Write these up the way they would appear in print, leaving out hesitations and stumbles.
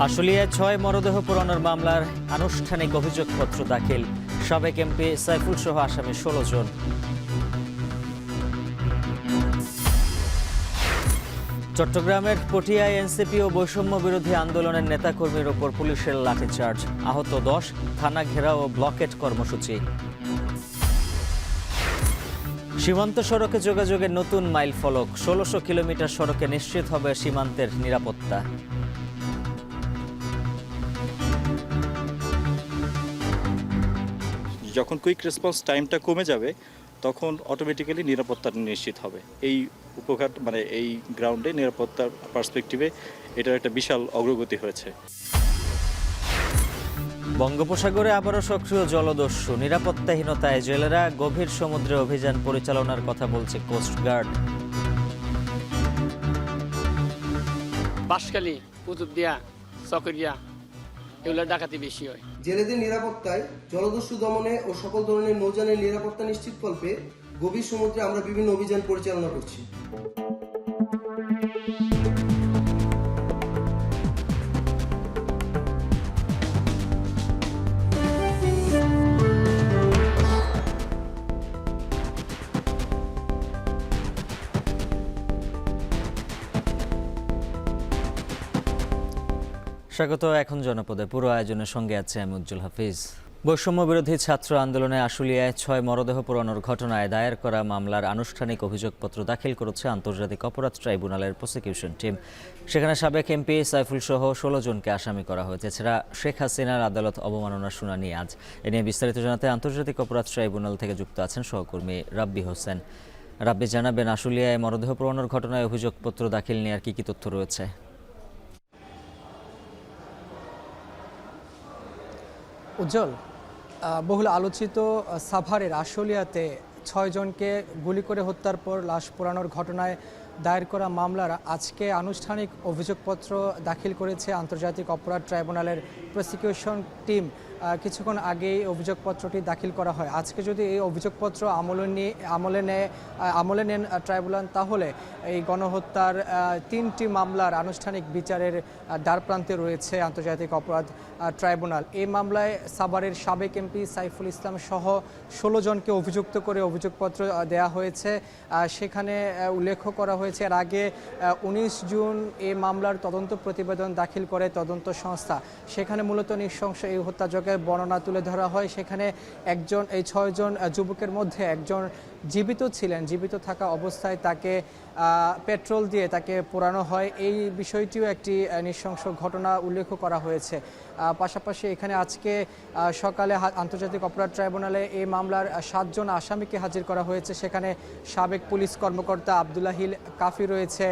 আশুলিয়ায় ৬ মরদেহ পোড়ানোর মামলার আনুষ্ঠানিক অভিযোগপত্র দাখিল। সাবেক এমপি সাইফুল সহ আসামি ১৬ জন। চট্টগ্রামের পটিয়ায় এনসিপি ও বৈষম্য বিরোধী আন্দোলনের নেতাকর্মীর ওপর পুলিশের লাঠিচার্জ, আহত ১০, থানা ঘেরাও ও ব্লকেট কর্মসূচি। সীমান্ত সড়কে যোগাযোগের নতুন মাইল ফলক, ১৬০০ কিলোমিটার সড়কে নিশ্চিত হবে সীমান্তের নিরাপত্তা। যখন কুইক রেসপন্স টাইমটা কমে যাবে তখন অটোমেটিক্যালি নিরাপত্তা নিশ্চিত হবে। এই উপঘাট এই গ্রাউন্ডে নিরাপত্তার পার্সপেক্টিভে এটার একটা বিশাল অগ্রগতি হয়েছে। বঙ্গোপসাগরে আবারও সক্রিয় জলদস্যু, নিরাপত্তাহীনতায় জেলেরা গভীর সমুদ্রে অভিযান পরিচালনার কথা বলছে কোস্টগার্ড। বাঁশখালী, কুতুবদিয়া, চকরিয়া এগুলো ডাকাতি বেশি হয়। জেলেদের নিরাপত্তায়, জলদস্যু দমনে ও সকল ধরনের নৌযানের নিরাপত্তা নিশ্চিতকল্পে গভীর সমুদ্রে আমরা বিভিন্ন অভিযান পরিচালনা করছি। স্বাগত এখন জনপদে। পুরো আয়োজনের সঙ্গে আছে আমি উজ্জ্বল হাফিজ। বৈষম্য বিরোধী ছাত্র আন্দোলনে আশুলিয়ায় ৬ মরদেহ পোড়ানোর ঘটনায় দায়ের করা মামলার আনুষ্ঠানিক অভিযোগপত্র দাখিল করেছে আন্তর্জাতিক অপরাধ ট্রাইব্যুনালের প্রসিকিউশন টিম। সেখানে সাবেক এমপি সাইফুল সহ ১৬ জনকে আসামি করা হয়েছে। এছাড়া শেখ হাসিনার আদালত অবমাননার শুনানি আজ। এ নিয়ে বিস্তারিত জানাতে আন্তর্জাতিক অপরাধ ট্রাইব্যুনাল থেকে যুক্ত আছেন সহকর্মী রাব্বি হোসেন। রাব্বি, জানাবেন আশুলিয়ায় মরদেহ পোড়ানোর ঘটনায় অভিযোগপত্র দাখিল নিয়ে আর কি তথ্য রয়েছে? উজ্জ্বল, বহুল আলোচিত সাভারের আশুলিয়াতে ৬ জনকে গুলি করে হত্যার পর লাশ পোড়ানোর ঘটনায় দায়ের করা মামলার আজকে আনুষ্ঠানিক অভিযোগপত্র দাখিল করেছে আন্তর্জাতিক অপরাধ ট্রাইব্যুনালের প্রসিকিউশন টিম। কিছুক্ষণ আগেই অভিযোগপত্রটি দাখিল করা হয়। আজকে যদি এই অভিযোগপত্র আমলে নেন ট্রাইব্যুনাল, তাহলে এই গণহত্যার ৩টি মামলার আনুষ্ঠানিক বিচারের দ্বারপ্রান্তে রয়েছে আন্তর্জাতিক অপরাধ ট্রাইব্যুনাল। এই মামলায় সাভারের সাবেক এমপি সাইফুল ইসলাম সহ ১৬ জনকে অভিযুক্ত করে অভিযোগপত্র দেয়া হয়েছে। সেখানে উল্লেখ করা হয়েছে এর আগে ১৯ জুন এই মামলার তদন্ত প্রতিবেদন দাখিল করে তদন্ত সংস্থা। সেখানে মূলত নৃশংস এই হত্যাযজ্ঞের বর্ণনা তুলে ধরা হয়। সেখানে এই ৬ জন যুবকের মধ্যে একজন জীবিত ছিলেন। জীবিত থাকা অবস্থায় তাকে পেট্রোল দিয়ে তাকে পোড়ানো হয়। এই বিষয়টিও একটি নৃশংস ঘটনা উল্লেখ করা হয়েছে। পাশাপাশি এখানে আজকে সকালে আন্তর্জাতিক অপরাধ ট্রাইব্যুনালে এই মামলার ৭ জন আসামিকে হাজির করা হয়েছে। সেখানে সাবেক পুলিশ কর্মকর্তা আব্দুল্লাহিল কাফি রয়েছে।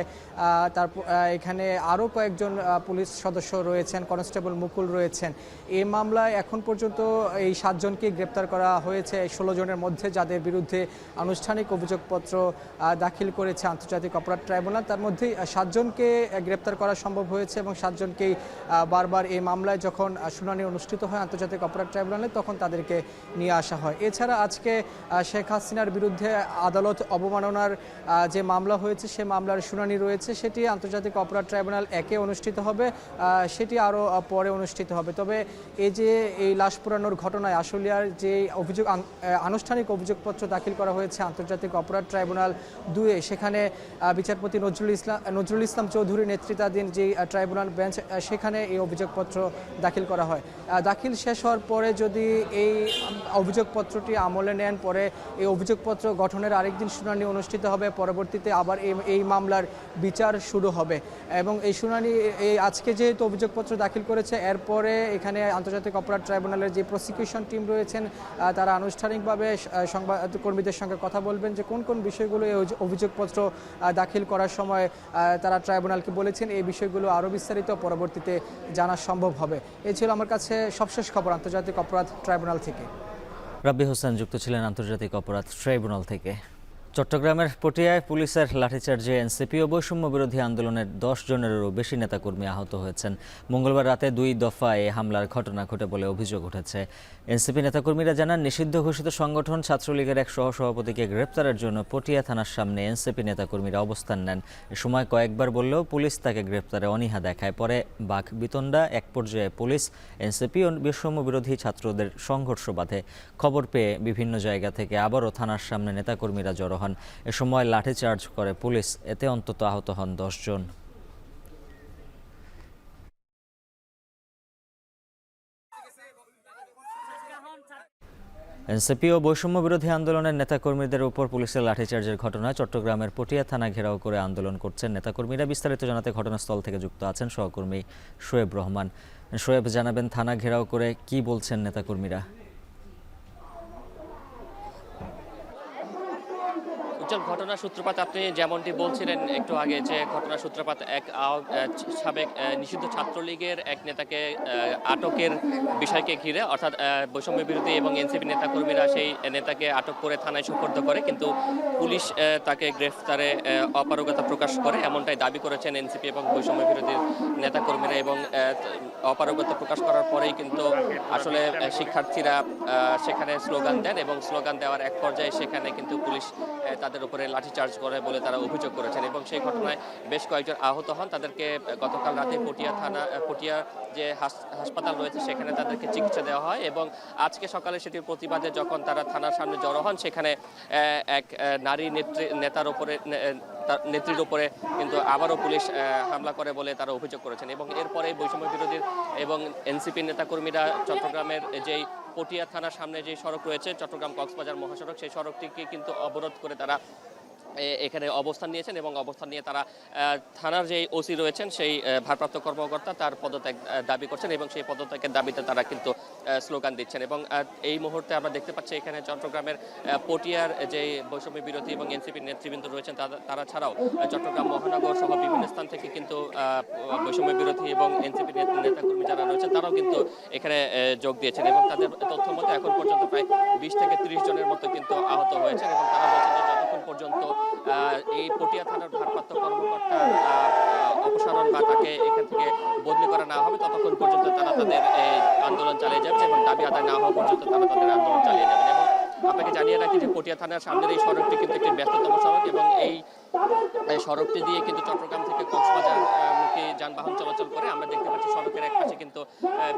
তারপর এখানে আরও কয়েকজন পুলিশ সদস্য রয়েছেন, কনস্টেবল মুকুল রয়েছেন। এই মামলায় এখন পর্যন্ত এই ৭ জনকে গ্রেপ্তার করা হয়েছে ১৬ জনের মধ্যে, যাদের বিরুদ্ধে আনুষ্ঠানিক অভিযোগপত্র দাখিল করেছে আন্তর্জাতিক অপরাধ ট্রাইব্যুনাল। তার মধ্যেই ৭ জনকে গ্রেপ্তার করা সম্ভব হয়েছে এবং ৭ জনকেই বারবার এই মামলায় যখন শুনানি অনুষ্ঠিত হয় আন্তর্জাতিক অপরাধ ট্রাইব্যুনালে, তখন তাদেরকে নিয়ে আসা হয়। এছাড়া আজকে শেখ হাসিনার বিরুদ্ধে আদালত অবমাননার যে মামলা হয়েছে সে মামলার শুনানি রয়েছে। সেটি আন্তর্জাতিক অপরাধ ট্রাইব্যুনাল ১-এ অনুষ্ঠিত হবে, সেটি আরও পরে অনুষ্ঠিত হবে। তবে এই লাশ পোড়ানোর ঘটনায় আশুলিয়ার যে আনুষ্ঠানিক অভিযোগপত্র দাখিল করা হয়েছে আন্তর্জাতিক অপরাধ ট্রাইব্যুনাল ২-এ, সেখানে বিচারপতি নজরুল ইসলাম চৌধুরী নেতৃত্বাধীন যে ট্রাইব্যুনাল বেঞ্চ, সেখানে এই অভিযোগপত্র দাখিল করা হয়। দাখিল শেষ হওয়ার পরে যদি এই অভিযোগপত্রটি আমলে নেন, পরে এই অভিযোগপত্র গঠনের আরেকদিন শুনানি অনুষ্ঠিত হবে। পরবর্তীতে আবার এই মামলার বিচার শুরু হবে এবং এই শুনানি আজকে যেহেতু অভিযোগপত্র দাখিল করেছে, এরপরে এখানে আন্তর্জাতিক অপরাধ ট্রাইব্যুনালের যে প্রসিকিউশন টিম রয়েছেন তারা আনুষ্ঠানিকভাবে সংবাদকর্মীদের সঙ্গে কথা বলবেন যে কোন কোন বিষয়গুলো এই অভিযোগপত্র দাখিল করার সময় তারা ট্রাইব্যুনালকে বলেছেন। এই বিষয়গুলো আরও বিস্তারিত পরবর্তীতে জানা সম্ভব হবে। এই ছিল আমার কাছে সবশেষ খবর আন্তর্জাতিক অপরাধ ট্রাইব্যুনাল থেকে। রাব্বি হোসেন যুক্ত ছিলেন আন্তর্জাতিক অপরাধ ট্রাইব্যুনাল থেকে। চট্টগ্রামের পটিয়ায় পুলিশের লাঠিচার্জে এনসিপি ও বৈষম্য বিরোধী আন্দোলনের 10 জনেরও বেশি নেতাকর্মী আহত হয়েছেন। মঙ্গলবার রাতে 2 দফায় হামলার ঘটনা ঘটে বলে অভিযোগ উঠেছে। এনসিপি নেতাকর্মীরা জানান, নিষিদ্ধ ঘোষিত সংগঠন ছাত্রলীগের এক সহসভাপতিকে গ্রেপ্তারের জন্য পটিয়া থানার সামনে এনসিপি নেতাকর্মীরা অবস্থান নেন। এ সময় কয়েকবার বললেও পুলিশ তাকে গ্রেপ্তারে অনীহা দেখায়। পরে বাক বিতণ্ডা, এক পর্যায়ে পুলিশ এনসিপি ও বৈষম্য বিরোধী ছাত্রদের সংঘর্ষ বাধে। খবর পেয়ে বিভিন্ন জায়গা থেকে আবারও থানার সামনে নেতাকর্মীরা জড়ো হন। এ সময় লাঠিচার্জ করে পুলিশ, এতে অন্তত আহত হন 10 জন। এনসিপি ও বৈষম্য বিরোধী আন্দোলনের নেতাকর্মীদের উপর পুলিশের লাঠিচার্জের ঘটনায় চট্টগ্রামের পটিয়া থানা ঘেরাও করে আন্দোলন করছেন নেতাকর্মীরা। বিস্তারিত জানাতে ঘটনাস্থল থেকে যুক্ত আছেন সহকর্মী শোয়েব রহমান। শোয়েব, জানাবেন থানা ঘেরাও করে কি বলছেন নেতাকর্মীরা? ঘটনার সূত্রপাত আপনি যেমনটি বলছিলেন একটু আগে, যে ঘটনার সূত্রপাত এক সাবেক নিষিদ্ধ ছাত্রলীগের এক নেতাকে আটকের বিষয়কে ঘিরে, অর্থাৎ বৈষম্য বিরোধী এবং এনসিপি নেতাকর্মীরা সেই নেতাকে আটক করে থানায় সোপর্দ করে, কিন্তু পুলিশ তাকে গ্রেফতারে অপারগতা প্রকাশ করে, এমনটাই দাবি করেছেন এনসিপি এবং বৈষম্য বিরোধী নেতাকর্মীরা। এবং অপারগতা প্রকাশ করার পরেই কিন্তু আসলে শিক্ষার্থীরা সেখানে স্লোগান দেন এবং স্লোগান দেওয়ার এক পর্যায়ে সেখানে কিন্তু পুলিশ তাদের উপরে লাঠিচার্জ করে বলে তারা অভিযোগ করেছেন। এবং সেই ঘটনায় বেশ কয়েকজন আহত হন। তাদেরকে গতকাল রাতে পটিয়া যে হাসপাতাল রয়েছে সেখানে তাদেরকে চিকিৎসা দেওয়া হয় এবং আজকে সকালে সেটির প্রতিবাদে যখন তারা থানার সামনে জড়ো হন, সেখানে এক নারী নেত্রীর উপরে কিন্তু আবারও পুলিশ হামলা করে বলে তারা অভিযোগ করেছেন। এবং এরপরে বৈষম্য বিরোধী এবং এনসিপি নেতাকর্মীরা চট্টগ্রামের যেই পটিয়া থানার সামনে যে সড়ক রয়েছে, চট্টগ্রাম কক্সবাজার মহাসড়ক, সেই সড়কটিকে কিন্তু অবরোধ করে তারা এখানে অবস্থান নিয়েছেন এবং অবস্থান নিয়ে তারা থানার যে ওসি রয়েছেন সেই ভারপ্রাপ্ত কর্মকর্তা তার পদত্যাগ দাবি করছেন এবং সেই পদত্যাগের দাবিতে তারা কিন্তু স্লোগান দিচ্ছেন। এবং এই মুহূর্তে আমরা দেখতে পাচ্ছি এখানে চট্টগ্রামের পটিয়ার যে বৈষম্য বিরোধী এবং এনসিপি নেতৃবৃন্দ রয়েছেন তারা ছাড়াও চট্টগ্রাম মহানগর সহ বিভিন্ন স্থান থেকে কিন্তু বৈষম্য বিরোধী এবং এনসিপি নেতাকর্মী যারা রয়েছেন তারাও কিন্তু এখানে যোগ দিয়েছেন। এবং তাদের তথ্য মতো এখন পর্যন্ত প্রায় 20 থেকে 30 জনের মতো কিন্তু আহত হয়েছেন। এবং তারা বলছেন যে যতক্ষণ পর্যন্ত এই পটিয়া থানার ভারপ্রাপ্ত কর্মকর্তার অপসারণ বা তাকে এখান থেকে বদলি করা না হবে, ততক্ষণ পর্যন্ত তারা তাদের আন্দোলন চালিয়ে যাবে এবং দাবি আদায় না হওয়া পর্যন্ত তারা তাদের আন্দোলন চালিয়ে যাবেন। এবং আপনাকে জানিয়ে রাখি যে পটিয়া থানার সামনের এই সড়কটি কিন্তু একটি ব্যস্ততম সড়ক এবং এই সড়কটি দিয়ে কিন্তু চট্টগ্রাম থেকে কক্সবাজার মুখী যানবাহন চলাচল করে। আমরা দেখতে পাচ্ছি সড়কের এক পাশে কিন্তু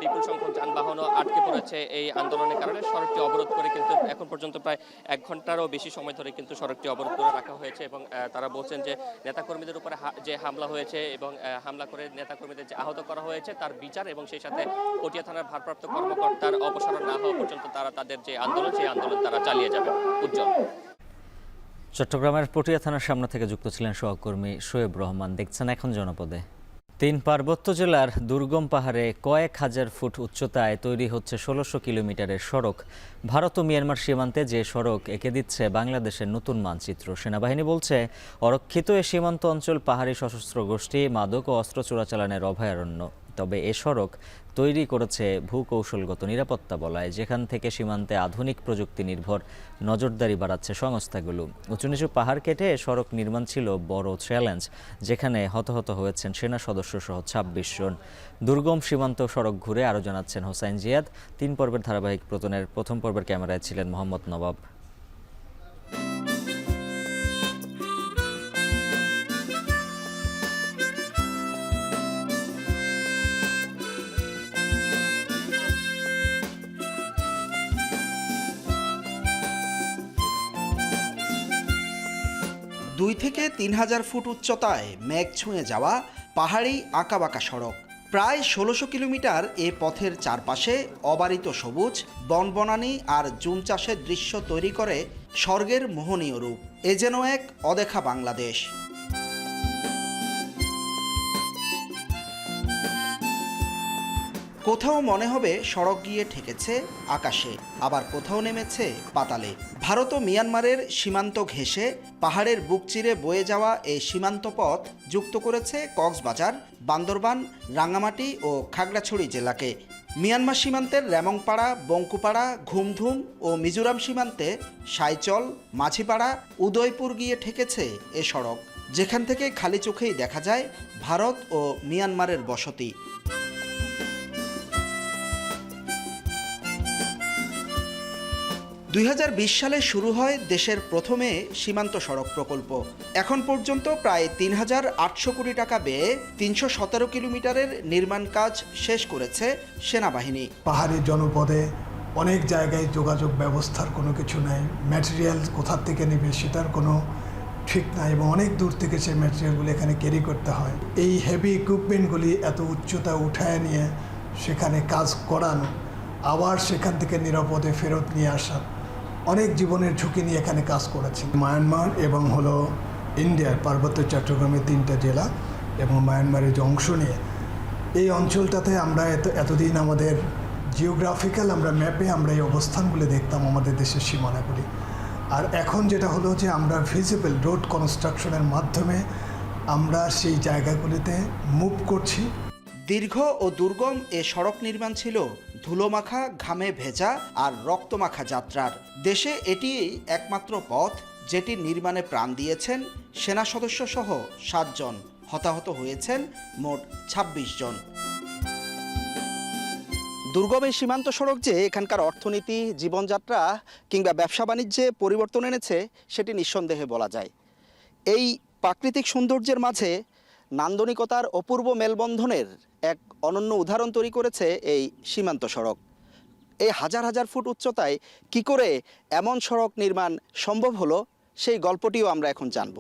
বিপুল সংখ্যক যানবাহনও আটকে পড়েছে এই আন্দোলনের কারণে। সড়কটি অবরোধ করে কিন্তু এখন পর্যন্ত প্রায় 1 ঘন্টারও বেশি সময় ধরে কিন্তু সড়কটি অবরোধ করে রাখা হয়েছে। এবং তারা বলছেন যে নেতাকর্মীদের উপরে যে হামলা হয়েছে এবং হামলা করে নেতাকর্মীদের যে আহত করা হয়েছে তার বিচার এবং সেই সাথে পটিয়া থানার ভারপ্রাপ্ত কর্মকর্তার অপসারণ না হওয়া পর্যন্ত তারা তাদের যে আন্দোলন সেই আন্দোলন তারা চালিয়ে যাবে। উজ্জ্বল। চট্টগ্রামের পটিয়া থানার সামনে থেকে যুক্ত ছিলেন সহকর্মী শোয়েব রহমান। দেখছেন এখন জনপদে। 3 পার্বত্য জেলার দুর্গম পাহাড়ে কয়েক হাজার ফুট উচ্চতায় তৈরি হচ্ছে 1600 কিলোমিটারের সড়ক। ভারত ও মিয়ানমার সীমান্তে যে সড়ক এঁকে দিচ্ছে বাংলাদেশের নতুন মানচিত্র। সেনাবাহিনী বলছে, অরক্ষিত এ সীমান্ত অঞ্চল পাহাড়ি সশস্ত্র গোষ্ঠী, মাদক ও অস্ত্র চোরাচালানের অভয়ারণ্য। তবে এ সড়ক তৈরি করেছে ভূকৌশলগত নিরাপত্তা বলয়, যেখান থেকে সীমান্তে আধুনিক প্রযুক্তি নির্ভর নজরদারি বাড়াচ্ছে সংস্থাগুলো। উঁচু নিচু পাহাড় কেটে এ সড়ক নির্মাণ ছিল বড় চ্যালেঞ্জ, যেখানে হতাহত হয়েছেন সেনা সদস্য সহ 26 জন। দুর্গম সীমান্ত সড়ক ঘুরে আরও জানাচ্ছেন হোসাইন জিয়াদ। 3 পর্বের ধারাবাহিক প্রথমের প্রথম পর্বের ক্যামেরায় ছিলেন মোহাম্মদ নবাব। দুই থেকে 3000 ফুট উচ্চতায় মেঘ ছুঁয়ে যাওয়া পাহাড়ি আঁকাবাঁকা সড়ক। প্রায় 1600 কিলোমিটার এ পথের চারপাশে অবারিত সবুজ, বনবনানী আর জুম চাষের দৃশ্য তৈরি করে স্বর্গের মোহনীয় রূপ। এ যেন এক অদেখা বাংলাদেশ। কোথাও মনে হবে সড়ক গিয়ে ঠেকেছে আকাশে, আবার কোথাও নেমেছে পাতালে। ভারত ও মিয়ানমারের সীমান্ত ঘেঁষে পাহাড়ের বুক চিরে বয়ে যাওয়া এই সীমান্ত পথ যুক্ত করেছে কক্সবাজার, বান্দরবান, রাঙ্গামাটি ও খাগড়াছড়ি জেলাকে। মিয়ানমার সীমান্তের রেমংপাড়া, বঙ্কুপাড়া, ঘুমধুম ও মিজোরাম সীমান্তে সাইচল, মাঝিপাড়া, উদয়পুর গিয়ে ঠেকেছে এ সড়ক, যেখান থেকে খালি চোখেই দেখা যায় ভারত ও মিয়ানমারের বসতি। 2020 সালে শুরু হয় দেশের প্রথমে সীমান্ত সড়ক প্রকল্প। এখন পর্যন্ত প্রায় ৩,৮০০ কোটি টাকা ব্যয়ে ৩১৭ কিলোমিটারের নির্মাণ কাজ শেষ করেছে সেনাবাহিনী। পাহাড়ি জনপদে অনেক জায়গায় যোগাযোগ ব্যবস্থার কোনো কিছু নাই, ম্যাটেরিয়াল কোথা থেকে নেবে সেটার কোনো ঠিক নাই এবং অনেক দূর থেকে সেই ম্যাটেরিয়ালগুলো এখানে ক্যারি করতে হয়। এই হেভি ইকুইপমেন্টগুলি এত উচ্চতা উঠায় নিয়ে সেখানে কাজ করানো, আবার সেখান থেকে নিরাপদে ফেরত নিয়ে আসা, অনেক জীবনের ঝুঁকি নিয়ে এখানে কাজ করেছে। মায়ানমার এবং হলো ইন্ডিয়ার পার্বত্য চট্টগ্রামের 3টা জেলা এবং মায়ানমারের যে অংশ নিয়ে এই অঞ্চলটাতে আমরা এতদিন আমাদের জিওগ্রাফিক্যাল আমরা ম্যাপে আমরা এই অবস্থানগুলো দেখতাম আমাদের দেশের সীমানাগুলি। আর এখন যেটা হলো যে আমরা ভিজিবল রোড কনস্ট্রাকশনের মাধ্যমে আমরা সেই জায়গাগুলিতে মুভ করছি। দীর্ঘ ও দুর্গম এ সড়ক নির্মাণ ছিল ধুলোমাখা, ঘামে ভেজা আর রক্তমাখা যাত্রার। দেশে এটিই একমাত্র পথ যেটি নির্মাণে প্রাণ দিয়েছেন সেনা সদস্য সহ 7 জন, হতাহত হয়েছেন মোট 26 জন। দুর্গম এই সীমান্ত সড়ক যে এখানকার অর্থনীতি, জীবনযাত্রা কিংবা ব্যবসা বাণিজ্যে পরিবর্তন এনেছে সেটি নিঃসন্দেহে বলা যায়। এই প্রাকৃতিক সৌন্দর্যের মাঝে নান্দনিকতার অপূর্ব মেলবন্ধনের এক অনন্য উদাহরণ তৈরি করেছে এই সীমান্ত সড়ক। এই হাজার হাজার ফুট উচ্চতায় কি করে এমন সড়ক নির্মাণ সম্ভব হলো সেই গল্পটিও আমরা এখন জানব।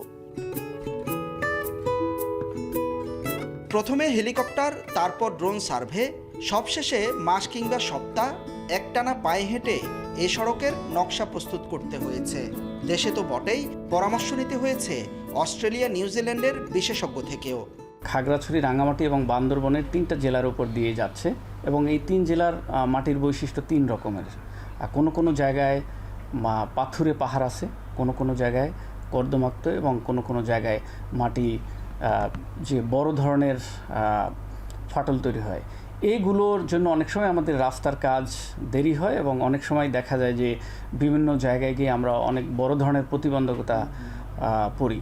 প্রথমে হেলিকপ্টার, তারপর ড্রোন সার্ভে, সবশেষে মাস কিংবা সপ্তাহ একটানা পায়ে হেঁটে এ সড়কের নকশা প্রস্তুত করতে হয়েছে। দেশে তো বটেই, পরামর্শ নিতে হয়েছে অস্ট্রেলিয়া, নিউজিল্যান্ডের বিশেষজ্ঞ থেকেও। খাগড়াছড়ি, রাঙামাটি এবং বান্দরবনের 3টা জেলার উপর দিয়ে যাচ্ছে এবং এই 3 জেলার মাটির বৈশিষ্ট্য 3 রকমের। কোনো জায়গায় পাথুরে পাহাড় আছে, কোনো জায়গায় কর্দমাক্ত এবং কোনো জায়গায় মাটি যে বড় ধরনের ফাটল তৈরি হয়। এইগুলোর জন্য অনেক সময় আমাদের রাস্তার কাজ দেরি হয় এবং অনেক সময় দেখা যায় যে বিভিন্ন জায়গায় গিয়ে আমরা অনেক বড় ধরনের প্রতিবন্ধকতা পড়ি।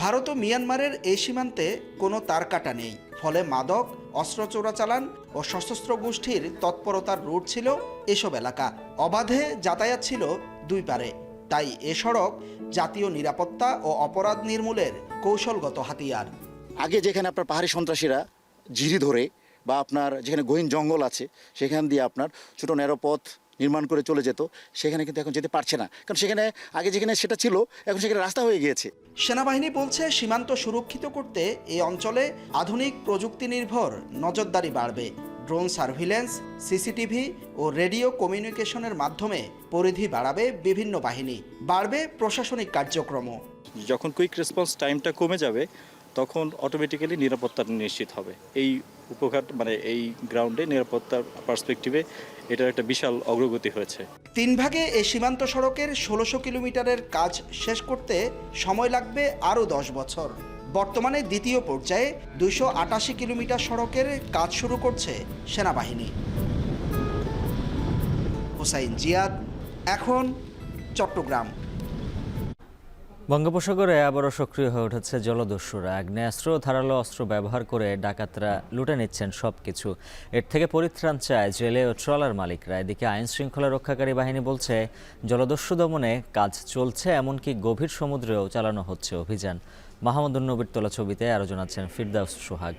ভারত ও মিয়ানমারের এই সীমান্তে কোনো তারকাটা নেই, ফলে মাদক, অস্ত্র চোরাচালান ও সশস্ত্র গোষ্ঠীর তৎপরতার রুট ছিল এসব এলাকা। অবাধে যাতায়াত ছিল দুই পারে, তাই এ সড়ক জাতীয় নিরাপত্তা ও অপরাধ নির্মূলের কৌশলগত হাতিয়ার। আগে যেখানে আপনার পাহাড়ি সন্ত্রাসীরা ঝিরি ধরে বা আপনার যেখানে গহীন জঙ্গল আছে সেখান দিয়ে আপনার ছোটো ন্যারোপথ নির্মাণ করে চলে যেত, সেখানে কিন্তু এখন যেতে পারছে না, কারণ সেখানে আগে যেখানে সেটা ছিল এখন সেখানে রাস্তা হয়ে গিয়েছে। সেনাবাহিনী বলছে সীমান্ত সুরক্ষিত করতে এই অঞ্চলে আধুনিক প্রযুক্তি নির্ভর নজরদারি বাড়বে। ড্রোন সার্ভিলেন্স, সিসিটিভি ও রেডিও কমিউনিকেশনের মাধ্যমে পরিধি বাড়াবে বিভিন্ন বাহিনী, বাড়বে প্রশাসনিক কার্যক্রমও। যখন কুইক রেসপন্স টাইমটা কমে যাবে তখন অটোমেটিক্যালি নিরাপত্তা নিশ্চিত হবে। এই উপঘাট এই গ্রাউন্ডে নিরাপত্তার পার্সপেক্টিভে এটার একটা বিশাল অগ্রগতি হয়েছে। 3 ভাগে এই সীমান্ত সড়কের 1600 কিলোমিটারের কাজ শেষ করতে সময় লাগবে আরও 10 বছর। বর্তমানে দ্বিতীয় পর্যায়ে 288 কিলোমিটার সড়কের কাজ শুরু করছে সেনাবাহিনী। হুসাইন জিয়াদ, এখন চট্টগ্রাম। বঙ্গোপসাগরে আবারও সক্রিয় হয়ে উঠেছে জলদস্যুরা। আগ্নেয়াস্ত্র, ধারালো অস্ত্র ব্যবহার করে ডাকাতরা লুটে নিচ্ছেন সবকিছু। এর থেকে পরিত্রাণ চায় জেলে ও ট্রলার মালিকরা। এদিকে আইন শৃঙ্খলা রক্ষাকারী বাহিনী বলছে জলদস্যু দমনে কাজ চলছে, এমনকি গভীর সমুদ্রেও চালানো হচ্ছে অভিযান। মাহমুদুন নবীর তোলা ছবিতে আরও জানাচ্ছেন ফিরদাউস সোহাগ।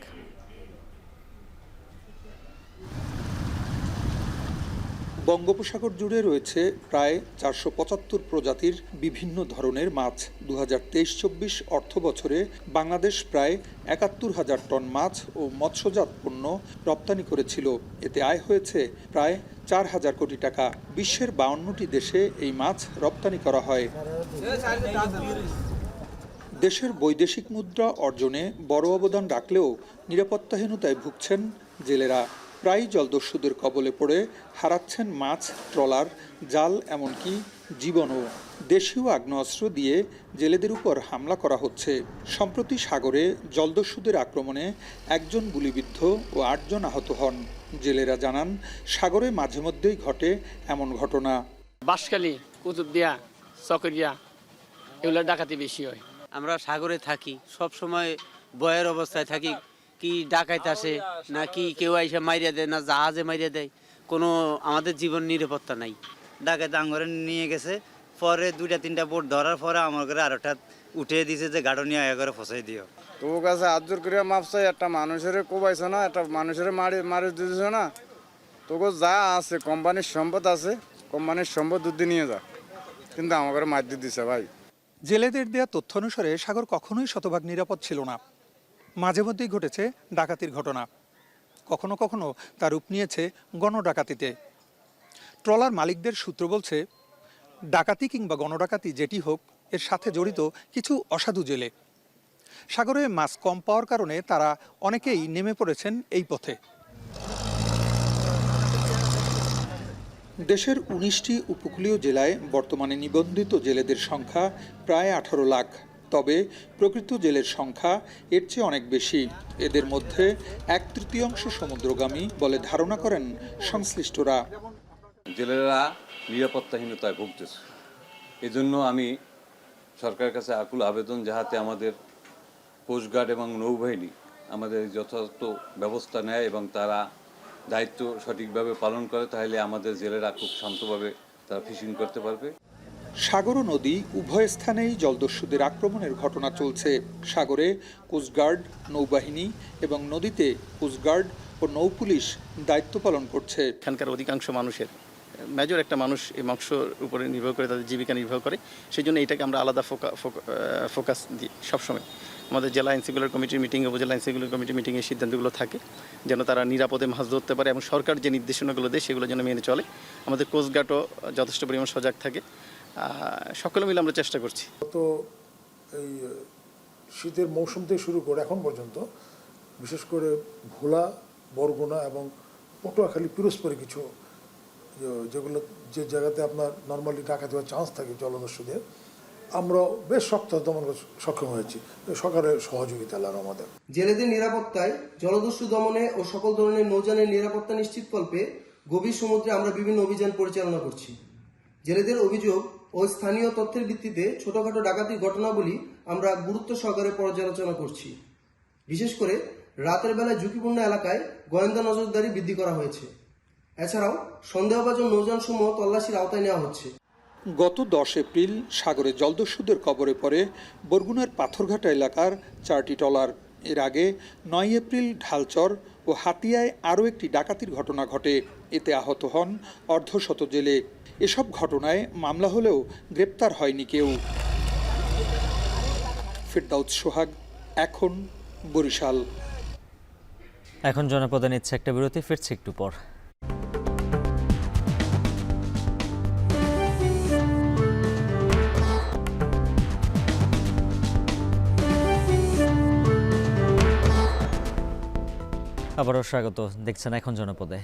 বঙ্গোপসাগর জুড়ে রয়েছে প্রায় 475 প্রজাতির বিভিন্ন ধরনের মাছ। 2023-24 অর্থ বছরে বাংলাদেশ প্রায় 71,000 টন মাছ ও মৎস্যজাত পণ্য রপ্তানি করেছিল। এতে আয় হয়েছে প্রায় 4,000 কোটি টাকা। বিশ্বের 52টি দেশে এই মাছ রপ্তানি করা হয়। দেশের বৈদেশিক মুদ্রা অর্জনে বড় অবদান রাখলেও নিরাপত্তাহীনতায় ভুগছেন জেলেরা। প্রায় জলদস্যুদের কবলে পড়ে হারাচ্ছেন মাছ, ট্রলার, জাল, এমনকি জীবনও। দেশীয় আগ্নেয়াস্ত্র দিয়ে জেলেদের উপর হামলা করা হচ্ছে। সম্প্রতি সাগরে জলদস্যুদের আক্রমণে 1 জন গুলিবিদ্ধ ও 8 জন আহত হন। জেলেরা জানান, সাগরে মাঝে মধ্যেই ঘটে এমন ঘটনা। বাঁশখালী, কুতুবদিয়া, চকরিয়া এগুলো ডাকাতি বেশি হয়। আমরা সাগরে থাকি, সব সময় ভয়ের অবস্থায় থাকি। কি ডাকাইতে আসে না কি কেউ এসে মাইরিয়া দেয়, না জাহাজে মাইরিয়া দেয়, কোনো আমাদের জীবন নিরাপত্তা নাই। ডাকাইতে আঙ্গরে নিয়ে গেছে, পরে 2-3টা বোট ধরার পরে আমার ঘরে আরেকটা উঠিয়ে দিয়েছে যে গাড়ো নিয়ে আয়া করে ফসাই দিও। তো কাছে আজর করে মাপসাই একটা মানুষের কোবাইছে না, একটা মানুষের মারি দিয়েছে না। তোকে যা আছে কোম্পানির সম্পদ আছে, কোম্পানির সম্পদ দুধ নিয়ে যা, কিন্তু আমার ঘরে মার দিয়ে দিছে ভাই। জেলেদের দেয়া তথ্য অনুসারে সাগর কখনোই শতভাগ নিরাপদ ছিল না। মাঝে মধ্যেই ঘটেছে ডাকাতির ঘটনা, কখনো কখনো তার রূপ নিয়েছে গণডাকাতিতে। ট্রলার মালিকদের সূত্র বলছে, ডাকাতি কিংবা গণডাকাতি যেটি হোক, এর সাথে জড়িত কিছু অসাধু জেলে। সাগরে মাছ কম পাওয়ার কারণে তারা অনেকেই নেমে পড়েছেন এই পথে। দেশের 19টি উপকূলীয় জেলায় বর্তমানে নিবন্ধিত জেলেদের সংখ্যা প্রায় 18 লাখ। তবে প্রকৃত জেলের সংখ্যা এর চেয়ে অনেক বেশি। এদের মধ্যে 1/3 সমুদ্রগামী বলে ধারণা করেন সংশ্লিষ্টরা। জেলেরা নিরাপত্তাহীনতায় ভুগতেছে। এজন্য আমি সরকারের কাছে আকুল আবেদন, যাহাতে আমাদের কোস্টগার্ড এবং নৌবাহিনী আমাদের যথাযথ ব্যবস্থা নেয় এবং তারা দায়িত্ব সঠিকভাবে পালন করে, তাহলে আমাদের জেলেরা খুব শান্তভাবে তারা ফিশিং করতে পারবে। সাগর ও নদী উভয় স্থানেই জলদস্যুদের আক্রমণের ঘটনা চলছে। সাগরে কোস্টগার্ড, নৌবাহিনী এবং নদীতে কোস্টগার্ড ও নৌপুলিশ দায়িত্ব পালন করছে। এখানকার অধিকাংশ মানুষের মেজর একটা মানুষ এই মৎস্যর উপরে নির্ভর করে, তাদের জীবিকা নির্ভর করে। সেই জন্য এটাকে আমরা আলাদা ফোকাস দিই সবসময়। আমাদের জেলা আইনশৃঙ্খলা কমিটির মিটিং, উপজেলা আইনশৃঙ্খলা কমিটির মিটিংয়ের সিদ্ধান্তগুলো থাকে যেন তারা নিরাপদে মাছ ধরতে পারে এবং সরকার যে নির্দেশনাগুলো দেয় সেগুলো যেন মেনে চলে। আমাদের কোস্টগার্ডও যথেষ্ট পরিমাণ সজাগ থাকে। সকলে মিলে আমরা চেষ্টা করছি। তো এই শীতের মৌসুম থেকে শুরু করে এখন পর্যন্ত বিশেষ করে ভোলা, বরগুনা এবং পটুয়াখালী, পিরোজপুরে কিছু যেগুলো যে জায়গাতে আপনার নর্মালি ডাকাতি হওয়ার চান্স থাকে জলদস্যুদের, আমরা বেশ শক্ত দমন সক্ষম হয়েছি সরকারের সহযোগিতা আমাদের। জেলেদের নিরাপত্তায়, জলদস্যু দমনে ও সকল ধরনের নৌযানের নিরাপত্তা নিশ্চিতকল্পে গভীর সমুদ্রে আমরা বিভিন্ন অভিযান পরিচালনা করছি। জেলেদের অভিযোগ ও স্থানীয় তথ্যের ভিত্তিতে ছোটখাটো ডাকাতির ঘটনাবলী আমরা গুরুত্ব সহকারে পর্যালোচনা করছি। বিশেষ করে রাতের বেলায় ঝুঁকিপূর্ণ এলাকায় গোয়েন্দা নজরদারি বৃদ্ধি করা হয়েছে। এছাড়াও সন্দেহভাজন নৌযানসমূহ তল্লাশির আওতায় নেওয়া হচ্ছে। গত 10 এপ্রিল সাগরে জলদস্যুদের কবলে পড়ে বরগুনার পাথরঘাটা এলাকার 4টি ট্রলার। এর আগে 9 এপ্রিল ঢালচর ও হাতিয়ায় আরও একটি ডাকাতির ঘটনা ঘটে। এতে আহত হন অর্ধশত জেলে। এসব ঘটনায় মামলা হলেও গ্রেপ্তার হয়নি কেউ। ফেরদাউস সোহাগ, এখন, বরিশাল। এখন জনপদে নিচ্ছে একটা বিরতি, ফিরছে একটু পর। আবারও স্বাগত, দেখছেন এখন জনপদে।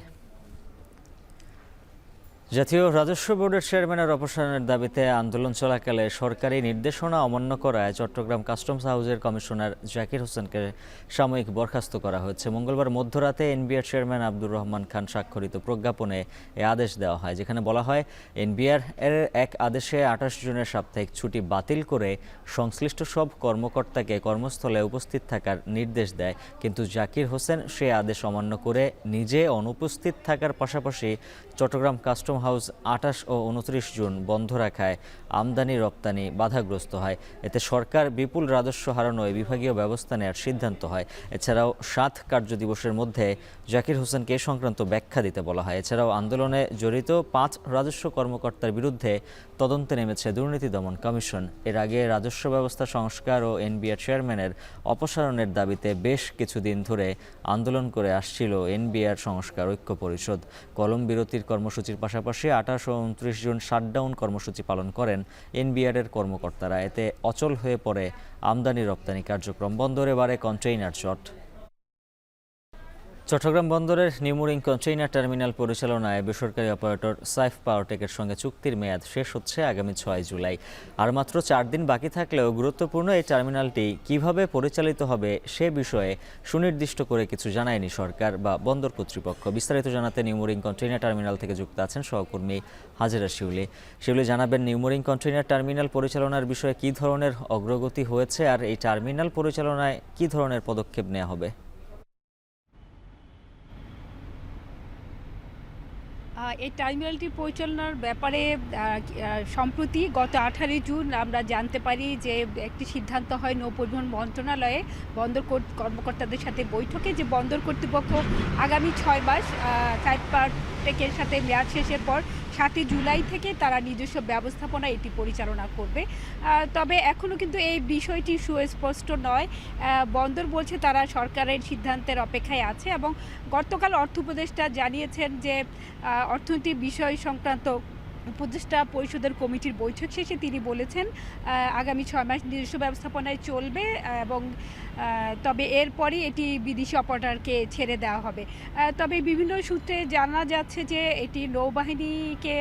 জাতীয় রাজস্ব বোর্ডের চেয়ারম্যানের অপসারণের দাবিতে আন্দোলন চলাকালে সরকারি নির্দেশনা অমান্য করায় চট্টগ্রাম কাস্টমস হাউসের কমিশনার জাকির হোসেনকে সাময়িক বরখাস্ত করা হয়েছে। মঙ্গলবার মধ্যরাতে এনবিআর চেয়ারম্যান আব্দুর রহমান খান স্বাক্ষরিত প্রজ্ঞাপনে এ আদেশ দেওয়া হয়, যেখানে বলা হয় এনবিআর এর এক আদেশে 28 জুনের সাপ্তাহিক ছুটি বাতিল করে সংশ্লিষ্ট সব কর্মকর্তাকে কর্মস্থলে উপস্থিত থাকার নির্দেশ দেয়। কিন্তু জাকির হোসেন সে আদেশ অমান্য করে নিজে অনুপস্থিত থাকার পাশাপাশি চট্টগ্রাম কাস্টম হাউস 28 ও 29 জুন বন্ধ রাখায় আমদানি রপ্তানি বাধাগ্রস্ত হয়। এতে সরকার বিপুল রাজস্ব হারানোয় বিভাগীয় ব্যবস্থা নেওয়ার সিদ্ধান্ত হয়। এছাড়াও 7 কার্যদিবসের মধ্যে জাকির হোসেনকে সংক্রান্ত ব্যাখ্যা দিতে বলা হয়। এছাড়াও আন্দোলনে জড়িত 5 রাজস্ব কর্মকর্তার বিরুদ্ধে তদন্তে নেমেছে দুর্নীতি দমন কমিশন। এর আগে রাজস্ব ব্যবস্থা সংস্কার ও এনবিআর চেয়ারম্যানের অপসারণের দাবিতে বেশ কিছুদিন ধরে আন্দোলন করে আসছিল এনবিআর সংস্কার ঐক্য পরিষদ। কলম বিরতির কর্মসূচির পাশাপাশি 28 ও 29 জুন শাটডাউন কর্মসূচি পালন করেন এনবিআরের কর্মকর্তারা। এতে অচল হয়ে পড়ে আমদানি রপ্তানি কার্যক্রম, বন্দরে বাড়ে কন্টেইনার জট। চট্টগ্রাম বন্দরের নিউমুরিং কন্টেইনার টার্মিনাল পরিচালনায় বেসরকারি অপারেটর সাইফ পাওয়ারটেকের সঙ্গে চুক্তির মেয়াদ শেষ হচ্ছে আগামী 6 জুলাই। আর মাত্র 4 দিন বাকি থাকলেও গুরুত্বপূর্ণ এই টার্মিনালটি কিভাবে পরিচালিত হবে সে বিষয়ে সুনির্দিষ্ট করে কিছু জানায়নি সরকার বা বন্দর কর্তৃপক্ষ। বিস্তারিত জানাতে নিউমুরিং কন্টেইনার টার্মিনাল থেকে যুক্ত আছেন সহকর্মী হাজেরা শিউলি। শিউলি, জানাবেন নিউমুরিং কন্টেইনার টার্মিনাল পরিচালনার বিষয়ে কী ধরনের অগ্রগতি হয়েছে আর এই টার্মিনাল পরিচালনায় কী ধরনের পদক্ষেপ নেওয়া হবে? এই টার্মিনালটি পরিচালনার ব্যাপারে সম্প্রতি গত 18 জুন আমরা জানতে পারি যে একটি সিদ্ধান্ত হয় নৌ পরিবহন মন্ত্রণালয়ে বন্দর কর্মকর্তাদের সাথে বৈঠকে, যে বন্দর কর্তৃপক্ষ আগামী 6 মাস সাইফ পাওয়ারটেকের সাথে মেয়াদ শেষের পর 7 জুলাই থেকে তারা নিজস্ব ব্যবস্থাপনা এটি পরিচালনা করবে। তবে এখনও কিন্তু এই বিষয়টি সুস্পষ্ট নয়। বন্দর বলছে তারা সরকারের সিদ্ধান্তের অপেক্ষায় আছে এবং গতকাল অর্থ উপদেষ্টা জানিয়েছেন যে অর্থনৈতিক বিষয় সংক্রান্ত উপদেষ্টা পরিষদের কমিটির বৈঠক শেষে তিনি বলেছেন আগামী 6 মাস নিজস্ব ব্যবস্থাপনায় চলবে এবং তবে এরপরই এটি বিদেশি অপারেটরকে ছেড়ে দেওয়া হবে। তবে বিভিন্ন সূত্রে জানা যাচ্ছে যে এটি নৌবাহিনীকে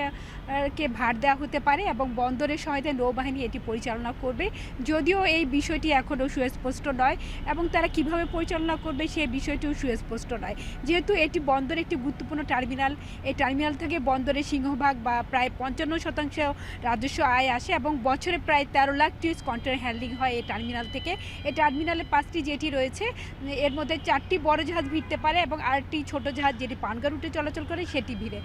ভার দেওয়া হতে পারে এবং বন্দরের সহায়তায় নৌবাহিনী এটি পরিচালনা করবে, যদিও এই বিষয়টি এখনও সুস্পষ্ট নয় এবং তারা কিভাবে পরিচালনা করবে সেই বিষয়টিও সুস্পষ্ট নয়। যেহেতু এটি বন্দরের একটি গুরুত্বপূর্ণ টার্মিনাল, এই টার্মিনাল থেকে বন্দরের সিংহভাগ বা প্রায় 55% রাজস্ব আয় আসে এবং বছরে প্রায় 13 লাখ টিউস কন্টেনার হ্যান্ডলিং হয় এই টার্মিনাল থেকে। এই টার্মিনালে 5টি জেটি রয়েছে, এর মধ্যে 4টি বড় জাহাজ ভিড়তে পারে এবং আরেকটি ছোট জাহাজ যেটি পানগা রুটে চলাচল করে সেটি ভিড়ে।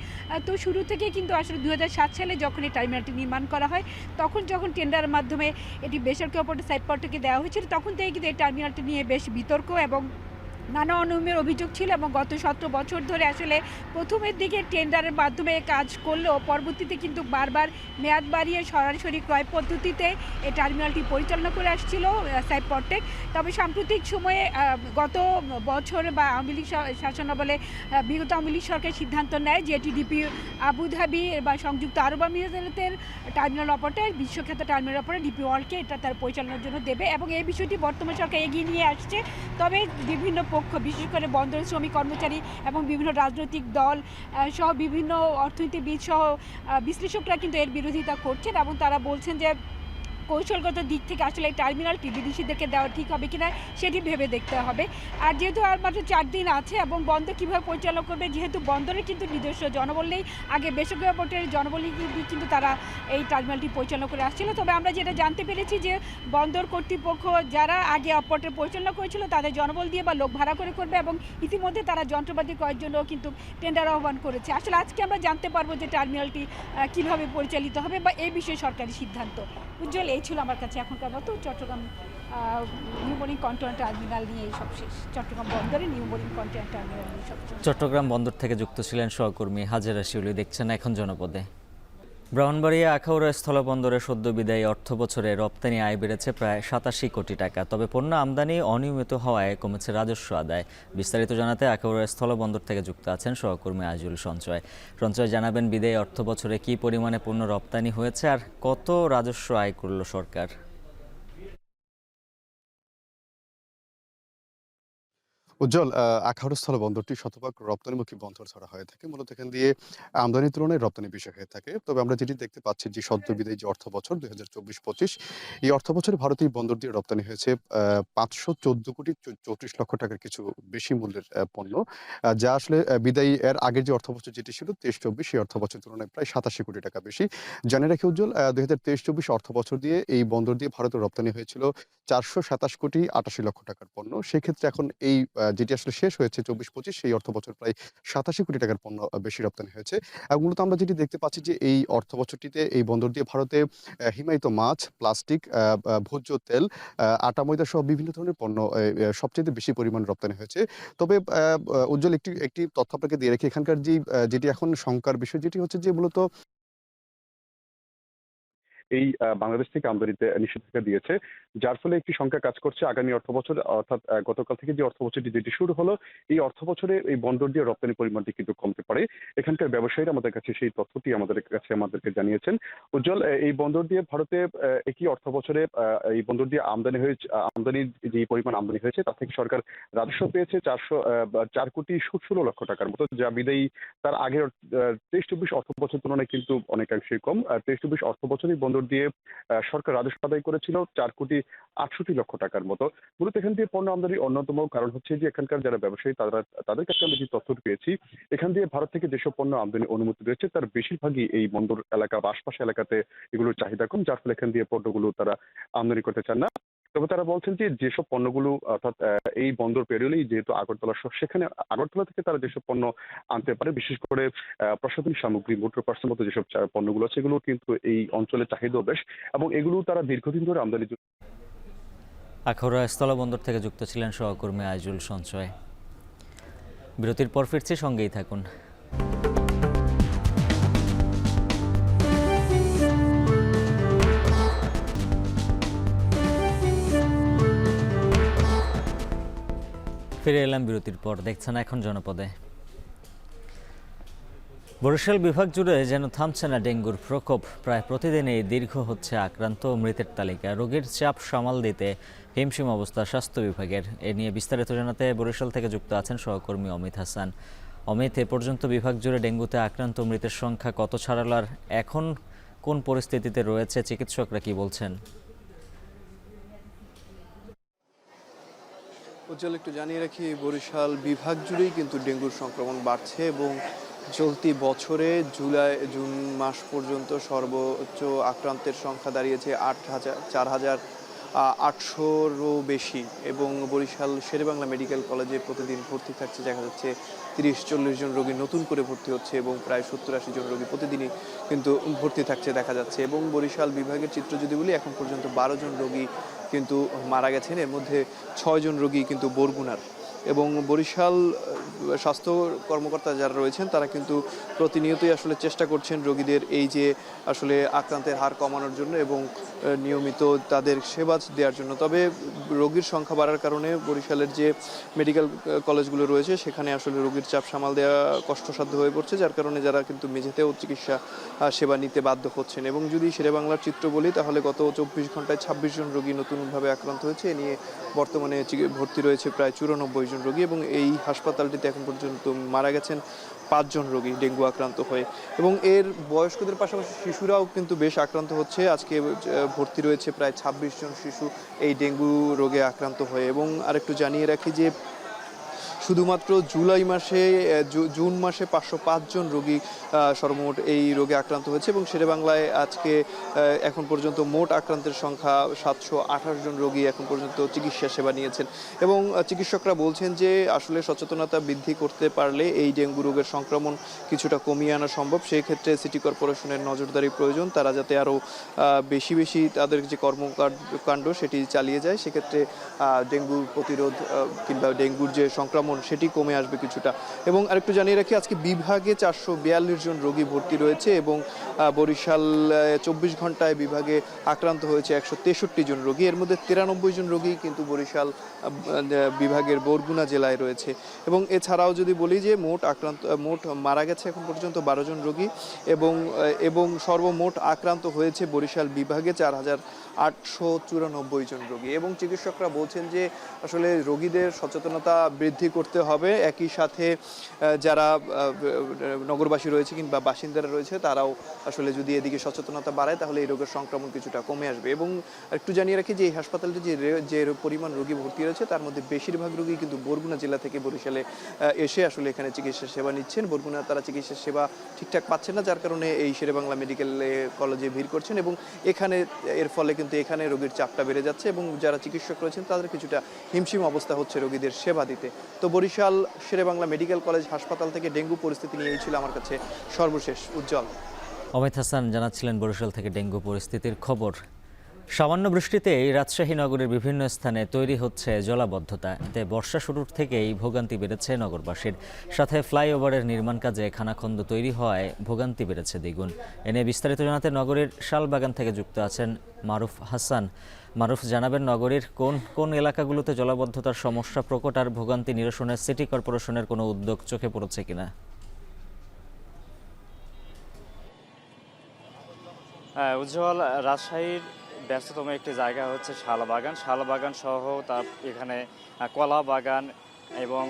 তো শুরু থেকে কিন্তু আসলে 2007 সালে যখন এই টার্মিনালটি নির্মাণ করা হয়, তখন যখন টেন্ডারের মাধ্যমে এটি বেসরকারি অপারেটর সাইফ পাওয়ারটেককে দেওয়া হয়েছিল, তখন থেকে কিন্তু এই টার্মিনালটি নিয়ে বেশ বিতর্ক এবং নানা অনিয়মের অভিযোগ ছিল এবং গত 17 বছর ধরে আসলে প্রথমের দিকে টেন্ডারের মাধ্যমে কাজ করলেও পরবর্তীতে কিন্তু বারবার মেয়াদ বাড়িয়ে সরাসরি ক্রয় পদ্ধতিতে এই টার্মিনালটি পরিচালনা করে আসছিল সাইফ পাওয়ারটেক। তবে সাম্প্রতিক সময়ে গত বছর বা আওয়ামী লীগ শাসনামলে বিগত আওয়ামী লীগ সরকার সিদ্ধান্ত নেয় যে এটি ডিপি আবুধাবি বা সংযুক্ত আরব আমিরাতের টার্মিনাল অপারেটর, বিশ্বখ্যাত টার্মিনাল অপারেটর ডিপি ওয়ার্ল্ডকে এটা তার পরিচালনার জন্য দেবে এবং এই বিষয়টি বর্তমান সরকার এগিয়ে নিয়ে আসছে। তবে বিভিন্ন পক্ষ, বিশেষ করে বন্দরের শ্রমিক কর্মচারী এবং বিভিন্ন রাজনৈতিক দল সহ বিভিন্ন অর্থনীতিবিদ সহ বিশ্লেষকরা কিন্তু এর বিরোধিতা করছেন এবং তারা বলছেন যে কৌশলগত দিক থেকে আসলে এই টার্মিনালটি বিদেশিদেরকে দেওয়া ঠিক হবে কিনা সেটি ভেবে দেখতে হবে। আর যেহেতু আর মাত্র 4 দিন আছে এবং বন্দর কীভাবে পরিচালনা করবে, যেহেতু বন্দরের কিন্তু নিজস্ব জনবল নেই, আগে বেসরকারি অপারেটরের জনবল কিন্তু তারা এই টার্মিনালটি পরিচালনা করে আসছিল। তবে আমরা যেটা জানতে পেরেছি যে বন্দর কর্তৃপক্ষ যারা আগে অপারেটর পরিচালনা করেছিল তাদের জনবল দিয়ে বা লোক ভাড়া করে করবে এবং ইতিমধ্যে তারা যন্ত্রপাতি ক্রয়ের জন্য কিন্তু টেন্ডার আহ্বান করেছে। আসলে আজকে আমরা জানতে পারবো যে টার্মিনালটি কীভাবে পরিচালিত হবে বা এই বিষয়ে সরকারি সিদ্ধান্ত। উজ্জ্বল, এই ছিল আমার কাছে এখনকার মতো চট্টগ্রাম নিউমোরিং কন্টেইনার টার্মিনাল নিয়ে সব শেষ। চট্টগ্রাম বন্দরে নিউমোরিং কন্টেইনার টার্মিনাল নিয়ে সব শেষ। চট্টগ্রাম বন্দর থেকে যুক্ত ছিলেন সহকর্মী হাজেরা শিউলি। দেখছেন এখন জনপদে। ব্রাহ্মণবাড়িয়া আখাউড়া স্থলবন্দরে সদ্য বিদায়ী অর্থ বছরে রপ্তানি আয় বেড়েছে প্রায় 87 কোটি টাকা। তবে পণ্য আমদানি অনিয়মিত হওয়ায় কমেছে রাজস্ব আদায়। বিস্তারিত জানাতে আখাউড়া স্থলবন্দর থেকে যুক্ত আছেন সহকর্মী আজিজুল সঞ্চয়। সঞ্চয়, জানাবেন বিদায়ী অর্থ বছরে কী পরিমাণে পণ্য রপ্তানি হয়েছে আর কত রাজস্ব আয় করল সরকার? উজ্জ্বল, আখাউড়া স্থলবন্দরটি শতভাগ রপ্তানিমুখী বন্দর ধরা হয়ে থাকে। মূলত এখান দিয়ে আমদানির তুলনায় রপ্তানি বেশি হয়ে থাকে। তবে আমরা যেটি দেখতে পাচ্ছি যে সদ্য বিদায়ী যে অর্থ বছর 2024-25, এই অর্থ বছরে ভারতীয় বন্দর দিয়ে রপ্তানি হয়েছে 514 কোটি 34 লক্ষ টাকার কিছু বেশি মূল্যের পণ্য, যা আসলে বিদায়ী এর আগের যে অর্থ বছর যেটি ছিল 23-24, সেই অর্থ বছরের তুলনায় প্রায় 87 কোটি টাকা বেশি। জানিয়ে রাখি উজ্জ্বল, 2023-24 অর্থ বছর দিয়ে এই বন্দর দিয়ে ভারতে রপ্তানি হয়েছিল 427 কোটি 88 লক্ষ টাকার পণ্য। সেক্ষেত্রে এখন এই যেটি আসলে শেষ হয়েছে 24-25, সেই অর্থ বছর প্রায় 87 কোটি টাকার পণ্য বেশি রপ্তানি হয়েছে। এবং মূলত আমরা যেটি দেখতে পাচ্ছি যে এই অর্থ বছরটিতে এই বন্দর দিয়ে ভারতে হিমায়িত মাছ, প্লাস্টিক, ভোজ্য তেল, আটা, ময়দা সহ বিভিন্ন ধরনের পণ্য সবচেয়ে বেশি পরিমাণ রপ্তানি হয়েছে। তবে উজ্জ্বল, একটি তথ্য আপনাকে দিয়ে রাখি। এখানকার যেটি এখন শঙ্কার বিষয় যেটি হচ্ছে যে মূলত এই বাংলাদেশ থেকে আমদানিতে নিষেধাজ্ঞা দিয়েছে, যার ফলে একটি সংখ্যা কাজ করছে আগামী অর্থবছর অর্থাৎ গতকাল থেকে যে অর্থবছরটি যেটি শুরু হলো, এই অর্থবছরে এই বন্দর দিয়ে রপ্তানি পরিমাণটি কিন্তু কমতে পারে। এখানকার ব্যবসায়ীরা আমাদের কাছে সেই তথ্যটি আমাদেরকে জানিয়েছেন। উজ্জ্বল, এই বন্দর দিয়ে ভারতে একই অর্থবছরে এই বন্দর দিয়ে আমদানির যে পরিমাণ আমদানি হয়েছে তার থেকে সরকার রাজস্ব পেয়েছে 4,16,00,000 টাকার মতো, যা বিদায়ী তার আগের 23-24 অর্থ বছর তুলনায় কিন্তু অনেকাংশেই কম। 23-24 অর্থ বছরই বন্দর দিয়ে সরকার রাজস্ব আদায় করেছিল 4,68,00,000 টাকার মতো। মূলত এখান দিয়ে পণ্য আমদানির অন্যতম কারণ হচ্ছে যে এখানকার যারা ব্যবসায়ী তাদের কাছে আমরা যে তথ্য পেয়েছি, এখান দিয়ে ভারত থেকে যেসব পণ্য আমদানি অনুমতি রয়েছে তার বেশিরভাগই এই বন্দর এলাকা বা আশপাশ এলাকাতে এগুলোর চাহিদা কম, যার ফলে এখান দিয়ে পণ্যগুলো তারা আমদানি করতে চান না। তবে তারা বলছেন যে যেসব পণ্যগুলো অর্থাৎ এই বন্দর পেরোলেই যেহেতু আগরতলা শহর, সেখানে আগরতলা থেকে তারা যেসব পণ্য আনতে পারে, বিশেষ করে প্রসাধনী সামগ্রী, মোটর পার্টসের মতো যেসব পণ্যগুলো আছে, এগুলো কিন্তু এই অঞ্চলের চাহিদাও বেশ, এবং এগুলো তারা দীর্ঘদিন ধরে আমদানি। আখাউড়া স্থলবন্দর থেকে যুক্ত ছিলেন সহকর্মী আইজুল সঞ্চয়। বিরতির পর ফিরছি, সঙ্গেই থাকুন। ফিরে এলাম বিরতির পর। দেখছেন এখন জনপদে। বরিশাল বিভাগ জুড়ে যেন থামছে না ডেঙ্গুর প্রকোপ। প্রায় প্রতিদিনই দীর্ঘ হচ্ছে আক্রান্ত ও মৃতের তালিকা। রোগীর চাপ সামাল দিতে হিমশিম অবস্থা স্বাস্থ্য বিভাগের। এ নিয়ে বিস্তারিত জানাতে বরিশাল থেকে যুক্ত আছেন সহকর্মী অমিত হাসান। অমিত, এ পর্যন্ত বিভাগ জুড়ে ডেঙ্গুতে আক্রান্ত মৃতের সংখ্যা কত ছাড়ালো, আর এখন কোন পরিস্থিতিতে রয়েছে, চিকিৎসকরা কি বলছেন? উজ্জ্বল, একটু জানিয়ে রাখি, বরিশাল বিভাগ জুড়েই কিন্তু ডেঙ্গুর সংক্রমণ বাড়ছে এবং চলতি বছরে জুন মাস পর্যন্ত সর্বোচ্চ আক্রান্তের সংখ্যা দাঁড়িয়েছে 4,800-রও বেশি। এবং বরিশাল শেরেবাংলা মেডিকেল কলেজে প্রতিদিন ভর্তি থাকছে দেখা যাচ্ছে 30-40 জন রোগী নতুন করে ভর্তি হচ্ছে এবং প্রায় 70-80 জন রোগী প্রতিদিনই কিন্তু ভর্তি থাকছে দেখা যাচ্ছে। এবং বরিশাল বিভাগের চিত্র যদি বলি, এখন পর্যন্ত 12 জন রোগী কিন্তু মারা গেছেন, এর মধ্যে 6 জন রোগী কিন্তু বরগুনার। এবং বরিশাল স্বাস্থ্য কর্মকর্তা যারা রয়েছেন তারা কিন্তু প্রতিনিয়তই আসলে চেষ্টা করছেন রোগীদের এই যে আসলে আক্রান্তের হার কমানোর জন্য এবং নিয়মিত তাদের সেবা দেওয়ার জন্য। তবে রোগীর সংখ্যা বাড়ার কারণে বরিশালের যে মেডিকেল কলেজগুলো রয়েছে সেখানে আসলে রোগীর চাপ সামাল দেওয়া কষ্টসাধ্য হয়ে পড়ছে, যার কারণে যারা কিন্তু মেঝেতেও চিকিৎসা সেবা নিতে বাধ্য হচ্ছেন। এবং যদি শেরেবাংলার চিত্র বলি, তাহলে গত 24 ঘন্টায় 26 জন রোগী নতুনভাবে আক্রান্ত হয়েছে। এ নিয়ে বর্তমানে ভর্তি রয়েছে প্রায় 94 জন রোগী এবং এই হাসপাতালটিতে এখন পর্যন্ত মারা গেছেন 5 জন রোগী ডেঙ্গু আক্রান্ত হয়ে। এবং এর বয়স্কদের পাশাপাশি শিশুরাও কিন্তু বেশ আক্রান্ত হচ্ছে। আজকে ভর্তি রয়েছে প্রায় 26 জন শিশু এই ডেঙ্গু রোগে আক্রান্ত হয়ে। এবং আরেকটু জানিয়ে রাখি যে শুধুমাত্র জুন মাসে 505 জন রোগী সর্বমোট এই রোগে আক্রান্ত হয়েছে এবং শেরেবাংলায় আজকে এখন পর্যন্ত মোট আক্রান্তের সংখ্যা 728 জন রোগী এখন পর্যন্ত চিকিৎসা সেবা নিয়েছেন। এবং চিকিৎসকরা বলছেন যে আসলে সচেতনতা বৃদ্ধি করতে পারলে এই ডেঙ্গু রোগের সংক্রমণ কিছুটা কমিয়ে আনা সম্ভব। সেই ক্ষেত্রে সিটি কর্পোরেশনের নজরদারি প্রয়োজন, তারা যাতে আরও বেশি তাদের যে কর্মকাণ্ড সেটি চালিয়ে যায়, সেক্ষেত্রে ডেঙ্গুর প্রতিরোধ কিংবা ডেঙ্গুর যে সংক্রমণ সেটি কমে আসবে কিছুটা। এবং আরেকটু জানিয়ে রাখি, আজকে বিভাগে 442 জন রোগী ভর্তি রয়েছে এবং বরিশাল 24 ঘন্টায় বিভাগে আক্রান্ত হয়েছে 163 জন রোগী। এর মধ্যে 93 জন রোগী কিন্তু বরিশাল বিভাগের বরগুনা জেলায় রয়েছে। এবং এছাড়াও যদি বলি যে মোট মারা গেছে এখন পর্যন্ত 12 জন রোগী এবং সর্বমোট আক্রান্ত হয়েছে বরিশাল বিভাগে 4,894 জন রোগী। এবং চিকিৎসকরা বলছেন যে আসলে রোগীদের সচেতনতা বৃদ্ধি করতে হবে, একই সাথে যারা নগরবাসী রয়েছে কিংবা বাসিন্দারা রয়েছে তারাও আসলে যদি এদিকে সচেতনতা বাড়ায় তাহলে এই রোগের সংক্রমণ কিছুটা কমে আসবে। এবং একটু জানিয়ে রাখি যে এই হাসপাতালটি যে পরিমাণ রোগী ভর্তি রয়েছে তার মধ্যে বেশিরভাগ রোগী কিন্তু বরগুনা জেলা থেকে বরিশালে এসে আসলে এখানে চিকিৎসা সেবা নিচ্ছেন। বরগুনা তারা চিকিৎসা সেবা ঠিকঠাক পাচ্ছেন না, যার কারণে এই শেরেবাংলা মেডিকেল কলেজে ভিড় করছেন এবং এর ফলে কিন্তু এখানে রোগীর চাপটা বেড়ে যাচ্ছে এবং যারা চিকিৎসক রয়েছেন তাদের কিছুটা হিমশিম অবস্থা হচ্ছে রোগীদের সেবা দিতে। তো বরিশাল শেরেবাংলা মেডিকেল কলেজ হাসপাতাল থেকে ডেঙ্গু পরিস্থিতি নিয়েই ছিল আমার কাছে সর্বশেষ। উজ্জ্বল। অমিত হাসান জানাচ্ছিলেন বরিশাল থেকে ডেঙ্গু পরিস্থিতির খবর। সামান্য বৃষ্টিতেই রাজশাহী নগরের বিভিন্ন স্থানে তৈরি হচ্ছে জলাবদ্ধতা। এতে বর্ষা শুরুর থেকেই ভোগান্তি বেড়েছে নগরবাসীর। সাথে ফ্লাইওভারের নির্মাণ কাজে খানাখন্দ তৈরি হওয়ায় ভোগান্তি বেড়েছে দ্বিগুণ। এনে বিস্তারিত জানাতে নগরীর শালবাগান থেকে যুক্ত আছেন মারুফ হাসান। মারুফ, জানাবেন নগরীর কোন কোন এলাকাগুলোতে জলাবদ্ধতার সমস্যা প্রকট আর ভোগান্তি নিরসনে সিটি কর্পোরেশনের কোনো উদ্যোগ চোখে পড়েছে কিনা? উজ্জ্বল, রাজশাহীর ব্যস্ততম একটি জায়গা হচ্ছে শালবাগান। শালবাগান সহ তার এখানে কলা বাগান এবং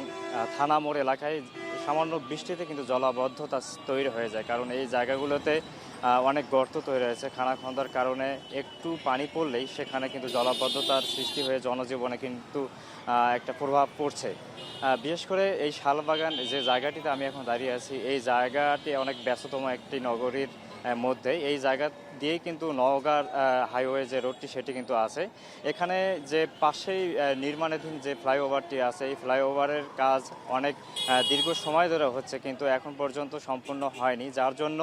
থানা মোড় এলাকায় সামান্য বৃষ্টিতে কিন্তু জলাবদ্ধতা তৈরি হয়ে যায়, কারণ এই জায়গাগুলোতে অনেক গর্ত তৈরি হয়েছে। খানাখন্দার কারণে একটু পানি পড়লেই সেখানে কিন্তু জলাবদ্ধতার সৃষ্টি হয়ে জনজীবনে কিন্তু একটা প্রভাব পড়ছে। বিশেষ করে এই শালবাগান যে জায়গাটিতে আমি এখন দাঁড়িয়ে আছি, এই জায়গাটি অনেক ব্যস্ততম একটি নগরীর মধ্যে। এই জায়গা দিয়েই কিন্তু নওগাঁর হাইওয়ে যে রোডটি সেটি কিন্তু আছে। এখানে যে পাশেই নির্মাণাধীন যে ফ্লাইওভারটি আছে, এই ফ্লাইওভারের কাজ অনেক দীর্ঘ সময় ধরে হচ্ছে, কিন্তু এখন পর্যন্ত সম্পূর্ণ হয়নি, যার জন্য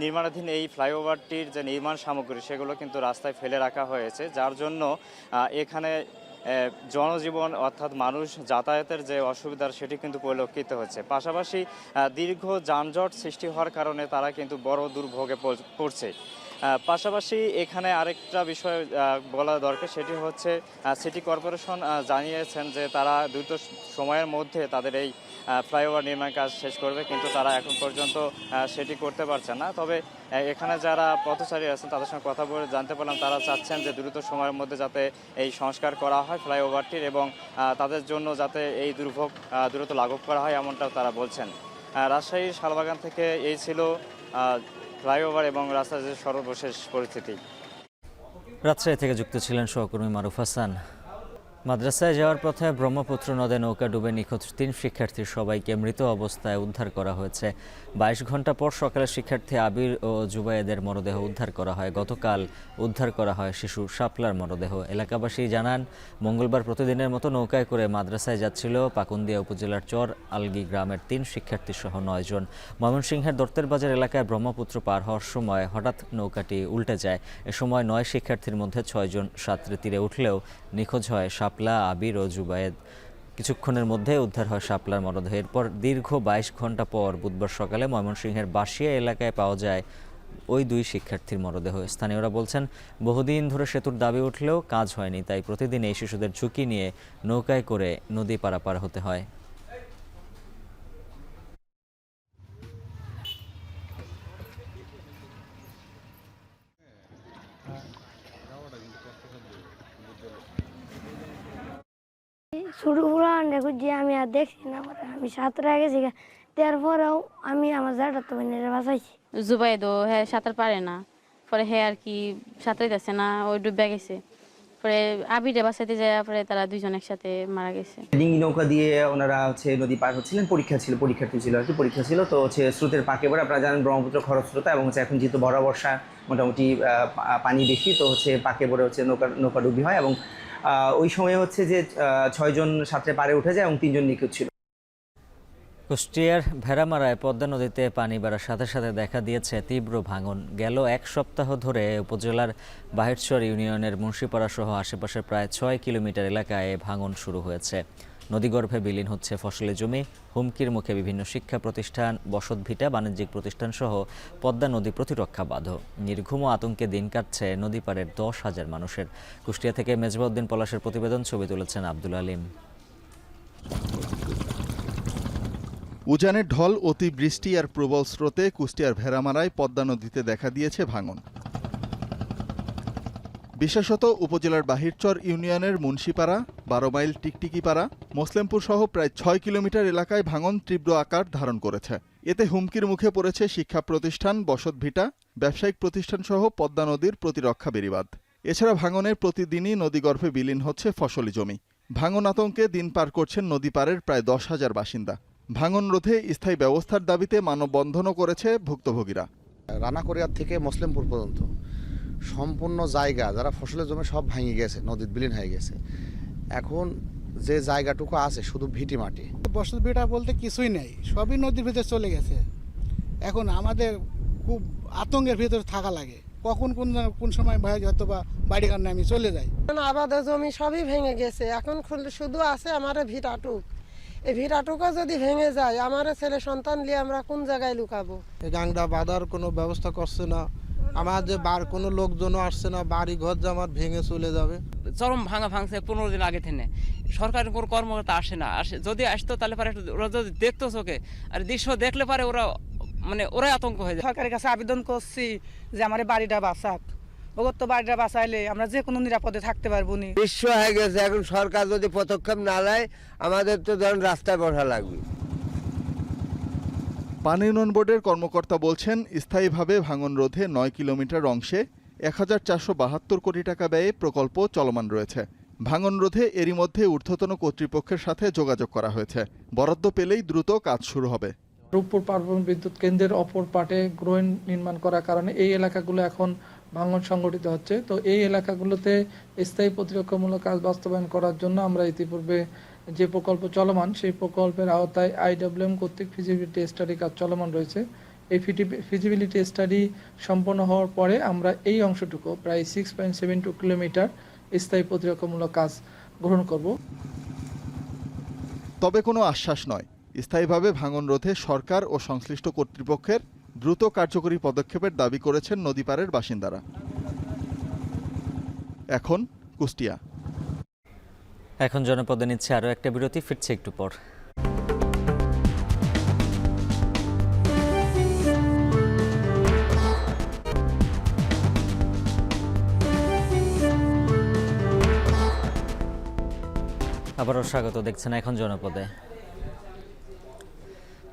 নির্মাণাধীন এই ফ্লাইওভারটির যে নির্মাণ সামগ্রী সেগুলো কিন্তু রাস্তায় ফেলে রাখা হয়েছে, যার জন্য এখানে জনজীবন অর্থাৎ মানুষ যাতায়াতের যে অসুবিধার সেটি কিন্তু পরিলক্ষিত হচ্ছে। পাশাপাশি দীর্ঘ যানজট সৃষ্টি হওয়ার কারণে তারা কিন্তু বড় দুর্ভোগে পড়ছে। পাশাপাশি এখানে আরেকটা বিষয় বলা দরকার, সেটি হচ্ছে সিটি কর্পোরেশন জানিয়েছেন যে তারা দ্রুত সময়ের মধ্যে তাদের এই ফ্লাইওভার নির্মাণ কাজ শেষ করবে, কিন্তু তারা এখন পর্যন্ত সেটি করতে পারছে না। তবে এখানে যারা পথচারী আছেন তাদের সঙ্গে কথা বলে জানতে পারলাম তারা চাচ্ছেন যে দ্রুত সময়ের মধ্যে যাতে এই সংস্কার করা হয় ফ্লাইওভারটির, এবং তাদের জন্য যাতে এই দুর্ভোগ দ্রুত লাঘব করা হয়, এমনটাও তারা বলছেন। রাজশাহীর শালবাগান থেকে এই ছিল ফ্লাইওভার এবং রাস্তার যে সর্বশেষ পরিস্থিতি। রাজশাহী থেকে যুক্ত ছিলেন সহকর্মী মারুফ হাসান। মাদ্রাসায় যাওয়ার পথে ব্রহ্মপুত্র নদে নৌকা ডুবে নিখোঁজ 3 শিক্ষার্থীর সবাইকে মৃত অবস্থায় উদ্ধার করা হয়েছে। 22 ঘন্টা পর সকালে শিক্ষার্থী আবির ও জুবায়েদের মরদেহ উদ্ধার করা হয়। গতকাল উদ্ধার করা হয় শিশু শাপলার মরদেহ। এলাকাবাসী জানান, মঙ্গলবার প্রতিদিনের মতো নৌকায় করে মাদ্রাসায় যাচ্ছিল পাকুন্দিয়া উপজেলার চর আলগি গ্রামের 3 শিক্ষার্থী সহ 9 জন। ময়মনসিংহের দর্তের বাজার এলাকায় ব্রহ্মপুত্র পার হওয়ার সময় হঠাৎ নৌকাটি উল্টে যায়। এ সময় 9 শিক্ষার্থীর মধ্যে 6 জন সাঁতরে তীরে উঠলেও নিখোঁজ হয় শাপলা, আবির ও জুবায়েদ। কিছুক্ষণের মধ্যে উদ্ধার হয় শাপলার মরদেহ। এরপর দীর্ঘ 22 ঘন্টা পর বুধবার সকালে ময়মনসিংহের বাসিয়া এলাকায় পাওয়া যায় ওই 2 শিক্ষার্থীর মরদেহ। স্থানীয়রা বলছেন, বহুদিন ধরে সেতুর দাবি উঠলেও কাজ হয়নি, তাই প্রতিদিন এই শিশুদের ঝুঁকি নিয়ে নৌকায় করে নদী পারাপার হতে হয়। ছোটো পুরান দেখো যে আমি আর দেখছি না, আমি সাঁতরে গেছি, তারপরেও আমি আমার জায়গাটা তো বাঁচাইছি। জুবাইদও হ্যাঁ সাঁতার পারে না, পরে হ্যাঁ আর কি সাঁতারাইতেছে না, ওই ডুবে গেছে। পরে আবিরে বাঁচাইতে যায়, পরে তারা 2 জন একসাথে মারা গেছে। ডিঙ্গি নৌকা দিয়ে ওনারা নদী পার হচ্ছিলেন, পরীক্ষার্থী ছিল আর কি, পরীক্ষা ছিল। তো স্রোতের পাকে পরে আপনারা জানেন ব্রহ্মপুত্র খরস্রোতা, এবং এখন যেহেতু ভরা বর্ষা মোটামুটি পানি বেশি, তো পাকে পরে নৌকা ডুবি হয়, এবং ওই সময় যে 6 জন সাঁতরে পারে উঠে যায় এবং 3 জন নিখোঁজ ছিল। কুষ্টিয়ার ভেড়ামারায় পদ্মা নদীতে পানি বাড়ার সাথে সাথে দেখা দিয়েছে তীব্র ভাঙন। গেল 1 সপ্তাহ ধরে উপজেলার বাহিরচর ইউনিয়নের মুন্সিপাড়া সহ আশেপাশের প্রায় 6 কিলোমিটার এলাকায় ভাঙন শুরু হয়েছে। নদীগর্ভে বিলীন হচ্ছে ফসলি জমি, হুমকির মুখে বিভিন্ন শিক্ষা প্রতিষ্ঠান, বসতভিটা, বাণিজ্যিক প্রতিষ্ঠান সহ পদ্মা নদী প্রতিরক্ষা বাঁধ। নির্ঘুম আতঙ্কে দিন কাটছে নদী পাড়ের 10,000 মানুষের। কুষ্টিয়া থেকে মেজবাউদ্দিন পলাশের প্রতিবেদন, ছবি তুলেছেন আব্দুল আলিম। উজানের ঢল, অতিবৃষ্টি আর প্রবল স্রোতে কুষ্টিয়ার ভেড়ামারায় পদ্মা নদীতে দেখা দিয়েছে ভাঙন। বিশেষত উপজেলার বাহিরচর ইউনিয়নের মুন্সিপাড়া, 12 মাইল টিকটিকিপাড়া, মোসলেমপুর সহ প্রায় 6 কিলোমিটার এলাকায় ভাঙন তীব্র আকার ধারণ করেছে। এতে হুমকির মুখে পড়েছে শিক্ষা প্রতিষ্ঠান, বসতভিটা, ব্যবসায়িক প্রতিষ্ঠান সহ পদ্মা নদীর প্রতিরক্ষা বেড়িবাঁধ। এছাড়া ভাঙনের প্রতিদিনই নদীগর্ভে বিলীন হচ্ছে ফসলি জমি। ভাঙন আতঙ্কে দিন পার করছেন নদী পাড়ের প্রায় 10,000 বাসিন্দা। ভাঙন রোধে স্থায়ী ব্যবস্থার দাবিতে মানববন্ধনও করেছে ভুক্তভোগীরা। রানাকড়িয়া থেকে মুসলিমপুর পর্যন্ত সম্পূর্ণ জায়গা যারা ফসলের জমি সব ভেঙে গেছে, নদীর বিলীন হয়ে গেছে। এখন যে জায়গাটুকু আছে শুধু ভিটি মাটি, বসত ভিটা বলতে কিছুই নেই, সবই নদীর ভিতরে চলে গেছে। এখন আমাদের খুব আতঙ্কের ভিতরে থাকা লাগে। কখন কোন সময় হয়তো বা বাড়ি কারণে আমি চলে যাই। আবাদের জমি সবই ভেঙে গেছে, এখন শুধু আছে আমার ভিটাটুক। এই ভিটাটুকও যদি ভেঙে যায়, আমার ছেলে সন্তান নিয়ে আমরা কোন জায়গায় লুকাবো? গাংটা বাঁধার কোনো ব্যবস্থা করছে না, আমার যে কোনো লোকজনও আসছে না, বাড়ি ঘর যে আমার ভেঙে চলে যাবে। চরম ভাঙছে 15 দিন আগে থেকে, সরকারের কোনো কর্মকর্তা আসে না। যদি আসতো তাহলে পরে ওরা যদি দেখতো চোখে, আর দৃশ্য দেখলে পারে ওরাই আতঙ্ক হয়ে যায়। সরকারের কাছে আবেদন করছি যে আমার বাড়িটা বাঁচাক, তো বাড়িটা বাঁচাইলে আমরা যে কোনো নিরাপদে থাকতে পারবো নি। বিশ্ব হয়ে গেছে, এখন সরকার যদি পদক্ষেপ না নেয় আমাদের তো ধরুন রাস্তায় বসা লাগবে। পানি উন্নয়ন বোর্ডের কর্মকর্তা বলছেন, স্থায়ীভাবে ভাঙন রোধে 9 কিলোমিটার অংশে 1472 কোটি টাকা ব্যয়ে প্রকল্প চলমান রয়েছে। ভাঙন রোধে এরই মধ্যে ঊর্ধ্বতন কর্তৃপক্ষের সাথে যোগাযোগ করা হয়েছে। বরাদ্দ পেলেই দ্রুত কাজ শুরু হবে। রূপপুর পার্বত্য বিদ্যুৎ কেন্দ্রের অপর পাটে গ্রোইন নির্মাণ করার কারণে এই এলাকাগুলো এখন ভাঙন সংগঠিত হচ্ছে। তো এই এলাকাগুলোতে স্থায়ী প্রতিরক্ষামূলক কাজ বাস্তবায়ন করার জন্য আমরা ইতিপূর্বে যে প্রকল্প চলমান, সেই প্রকল্পের আওতায় IWM কর্তৃক ফিজিবিলিটি স্টাডি কাজ চলমান রয়েছে। এই ফিজিবিলিটি স্টাডি সম্পন্ন হওয়ার পরে আমরা এই অংশটুকু প্রায় 6.72 কিলোমিটার স্থায়ী প্রতিরক্ষামূলক কাজ গ্রহণ করব। তবে কোনো আশ্বাস নয়, স্থায়ীভাবে ভাঙন রোধে সরকার ও সংশ্লিষ্ট কর্তৃপক্ষের দ্রুত কার্যকরী পদক্ষেপের দাবি করেছেন নদীপাড়ের বাসিন্দারা। এখন কুষ্টিয়া। এখন জনপদে নিচ্ছে আরও একটা বিরতি, ফিরছে একটু পর। আবারও স্বাগত, দেখছেন এখন জনপদে।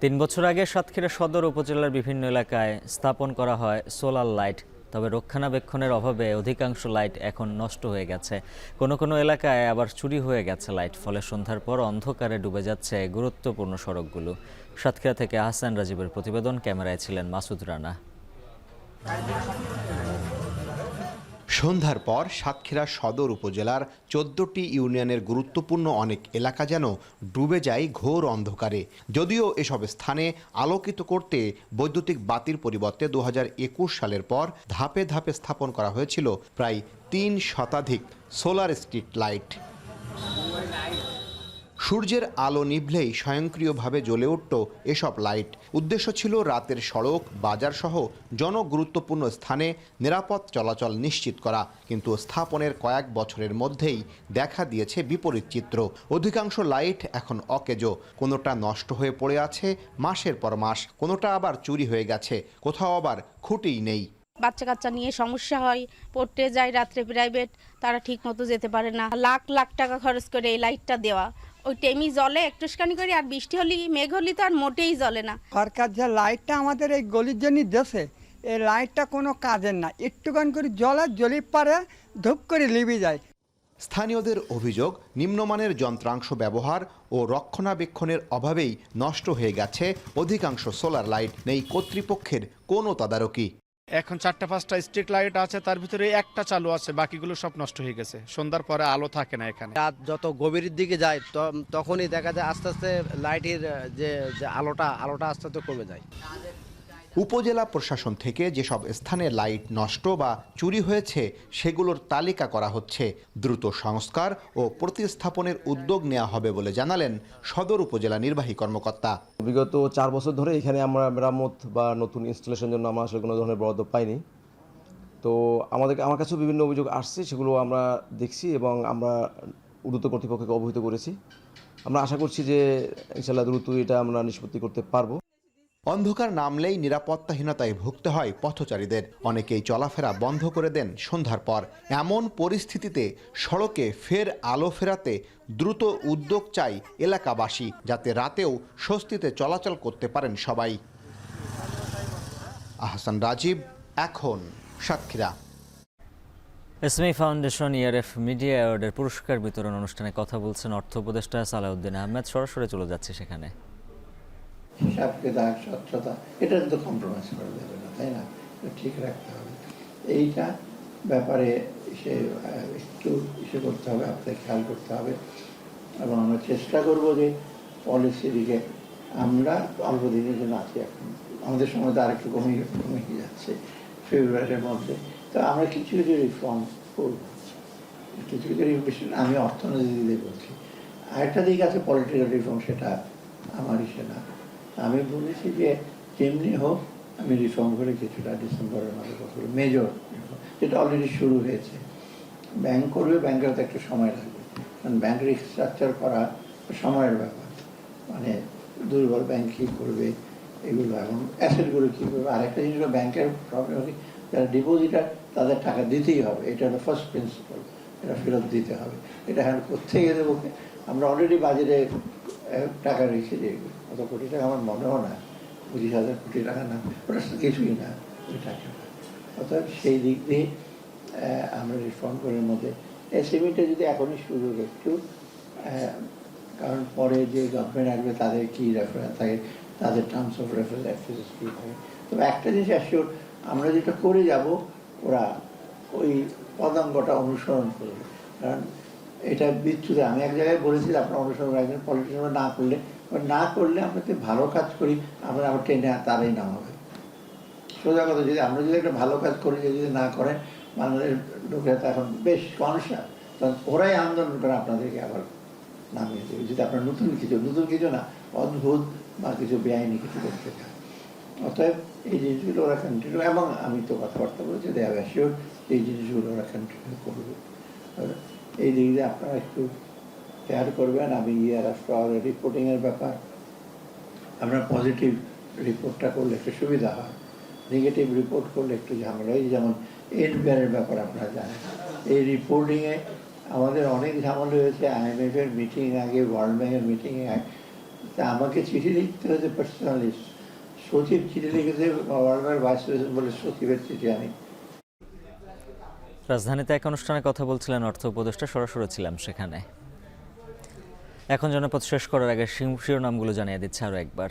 3 বছর আগে সাতক্ষীরা সদর উপজেলার বিভিন্ন এলাকায় স্থাপন করা হয় সোলার লাইট। তবে রক্ষণাবেক্ষণের অভাবে অধিকাংশ লাইট এখন নষ্ট হয়ে গেছে। কোনো এলাকায় আবার চুরি হয়ে গেছে লাইট, ফলে সন্ধ্যার পর অন্ধকারে ডুবে যাচ্ছে গুরুত্বপূর্ণ সড়কগুলো। সাতক্ষীরা থেকে আহসান রাজীবের প্রতিবেদন, ক্যামেরায় ছিলেন মাসুদ রানা। সন্ধ্যার পর সাতক্ষীরা সদর উপজেলার 14টি ইউনিয়নের গুরুত্বপূর্ণ অনেক এলাকা যেন ডুবে যায় ঘোর অন্ধকারে। যদিও এসব স্থানে আলোকিত করতে বৈদ্যুতিক বাতির পরিবর্তে 2021 সালের পর ধাপে ধাপে স্থাপন করা হয়েছিল প্রায় 3 শতাধিক সোলার স্ট্রিট লাইট। সূর্যের আলো নিভলেই স্বয়ংক্রিয়ভাবে জ্বলে উঠত এসব লাইট। উদ্দেশ্য ছিল রাতের সড়ক, বাজার সহ জনগুরুত্বপূর্ণ স্থানে নিরাপদ চলাচল নিশ্চিত করা। কিন্তু স্থাপনের কয়েক বছরের মধ্যেই দেখা দিয়েছে বিপরীত চিত্র। অধিকাংশ লাইট এখন অকেজো, কোনোটা নষ্ট হয়ে পড়ে আছে মাসের পর মাস, কোনোটা আবার চুরি হয়ে গেছে, কোথাও আবার খুঁটিই নেই। বাচ্চা কাচ্চা নিয়ে সমস্যা হয়, পড়তে যায় রাত্রে প্রাইভেট, তারা ঠিক মতো যেতে পারে না। লাখ লাখ টাকা খরচ করে এই লাইটটা দেওয়া, ওই টেমি জ্বলে একটুখানি করে, আর বৃষ্টি হলে মেঘ হলে তো আর মোটেই জ্বলে না। সরকার যে লাইটটা আমাদের এই গলির জন্য দেশে, এই লাইটটা কোনো কাজের না, একটুখানি করে জ্বলি পারে ধূপ করে লিবি যায়। স্থানীয়দের অভিযোগ, নিম্নমানের যন্ত্রাংশ ব্যবহার ও রক্ষণাবেক্ষণের অভাবেই নষ্ট হয়ে গেছে অধিকাংশ সোলার লাইট। নেই কর্তৃপক্ষের কোনো তদারকি। এখন 4-5টা স্ট্রিট লাইট আছে, তার ভিতরে একটা চালু আছে, বাকিগুলো সব নষ্ট হয়ে গেছে। সন্ধ্যার পরে আলো থাকে না এখানে। রাত যত গভীরের দিকে যায় তখনই দেখা যায় আস্তে আস্তে লাইটের যে আলোটা আস্তে আস্তে কমে যায়। উপজেলা প্রশাসন থেকে যেসব স্থানে লাইট নষ্ট বা চুরি হয়েছে সেগুলোর তালিকা করা হচ্ছে। দ্রুত সংস্কার ও প্রতিস্থাপনের উদ্যোগ নেওয়া হবে বলে জানালেন সদর উপজেলা নির্বাহী কর্মকর্তা। বিগত 4 বছর ধরে এখানে আমরা মেরামত বা নতুন ইনস্টলেশনের জন্য আমরা আসলে কোনো ধরনের বরাদ্দ পাইনি। তো আমার কাছেও বিভিন্ন অভিযোগ আসছে, সেগুলো আমরা দেখছি এবং আমরা ঊর্ধ্বতন কর্তৃপক্ষকে অবহিত করেছি। আমরা আশা করছি যে ইনশাআল্লাহ দ্রুত এটা আমরা নিষ্পত্তি করতে পারবো। অন্ধকার নামলেই নিরাপত্তাহীনতায় ভুগতে হয় পথচারীদের। অনেকেই চলাফেরা বন্ধ করে দেন সন্ধ্যার পর। এমন পরিস্থিতিতে সড়কে ফের আলো ফেরাতে দ্রুত উদ্যোগ চাই এলাকাবাসী, যাতে রাতেও স্বস্তিতে চলাচল করতে পারেন সবাই। আহসান রাজীব, এখন Satkhira. SME foundation ERF media অ্যাওয়ার্ডের পুরস্কার বিতরণ অনুষ্ঠানে কথা বলছেন অর্থ উপদেষ্টা সালাউদ্দিন আহমেদ। সরাসরি চলে যাচ্ছে সেখানে। হিসাব কেতাব, স্বচ্ছতা, এটা তো কম্প্রোমাইজ করা যাবে না, তাই না? ঠিক রাখতে হবে। এইটা ব্যাপারে একটু করতে হবে, আপনাকে খেয়াল করতে হবে। এবং আমরা চেষ্টা করবো যে পলিসি দিকে আমরা অল্প দিনের জন্য আছি। এখন আমাদের সময় তো আরেকটু কমে যাচ্ছে, ফেব্রুয়ারির মধ্যে তো আমরা কিছু কিছু রিফর্ম করব, কিছু কিছু রিফর্ম আমি অর্থনীতিতে বলছি। আরেকটা দিক আছে পলিটিক্যাল রিফর্ম, সেটা আমার ইসে না। আমি বলেছি যে যেমনি হোক আমি রিফর্ম করে কিছুটা ডিসেম্বরের মাঝে কতগুলো মেজর যেটা অলরেডি শুরু হয়েছে। ব্যাংক করবে, ব্যাংকের তো একটু সময় লাগবে, কারণ ব্যাংক রিস্ট্রাকচার করা সময়ের ব্যাপার, মানে দুর্বল ব্যাংক কী করবে এগুলো, এবং অ্যাসেটগুলো কী করবে। আরেকটা জিনিস হলো ব্যাংকের প্রবলেম হচ্ছে যারা ডিপোজিটার তাদের টাকা দিতেই হবে, এটা হলো ফার্স্ট প্রিন্সিপাল, এটা ফেরত দিতে হবে। এটা এখন কোথেকে দেবো? আমরা অলরেডি বাজেটে টাকা রেখে দিই, অত কোটি টাকা আমার মনেও না, 25,000 কোটি টাকা না, ওটা কিছুই না ওই টাকাটা। অর্থাৎ সেই দিক দিয়ে আমরা রিফর্ম করার মধ্যে এসএমইটা যদি এখনই শুরু একটু, কারণ পরে যে গভর্নমেন্ট আসবে তাদের কী রেফারেন্স থাকে, তাদের টার্মস অফ রেফারেন্স কী থাকে। তবে একটা জিনিস অ্যাসিওর, আমরা যেটা করে যাব ওরা ওই পদাঙ্গটা অনুসরণ করবে, কারণ এটা বিচ্ছুদে। আমি এক জায়গায় বলেছি আপনার অনুসরণ রাখবেন, পলিটিশিয়ানরা না করলে আমরা যদি ভালো কাজ করি আমরা আবার টেনে তারাই নামাবে। সোজা কথা, যদি আমরা যদি একটা ভালো কাজ করি যদি না করেন, বাংলাদেশ লোকেরা তো এখন বেশ কনসাস, তখন ওরাই আন্দোলন করে আপনাদেরকে আবার নামিয়ে দেবে, যদি আপনার নতুন কিছু না অদ্ভুত বা কিছু বেআইনি কিছু করতে চান। অতএব এই জিনিসগুলো ওরা কন্টিনিউ, এবং আমি তো কথাবার্তা বলেছি দে হ্যাভ অ্যাসিওরড এই জিনিসগুলো ওরা কন্টিনিউ করবে। এই দিক দিয়ে আপনারা একটু কেয়ার করবেন। আমি রিপোর্টিংয়ের ব্যাপার, আমরা পজিটিভ রিপোর্টটা করলে একটু সুবিধা হয়, নেগেটিভ রিপোর্ট করলে একটু ঝামেলা হয়। যেমন এনবিআরের ব্যাপার আপনারা জানেন, এই রিপোর্টিংয়ে আমাদের অনেক ঝামেলা হয়েছে। IMF-এর মিটিং আগে, ওয়ার্ল্ড ব্যাংকের মিটিংয়ে তা আমাকে চিঠি লিখতে হয়েছে পার্সোনালি, সচিব চিঠি লিখেছে, ওয়ার্ল্ড ব্যাংক ভাইস প্রেসিডেন্ট বলে সচিবের চিঠি আমি। রাজধানীতে এক অনুষ্ঠানে কথা বলছিলেন অর্থ উপদেষ্টা, সরাসরি ছিলাম সেখানে। এখন জনপদ শেষ করার আগে শিরোনামগুলো জানিয়ে দিচ্ছে আরও একবার।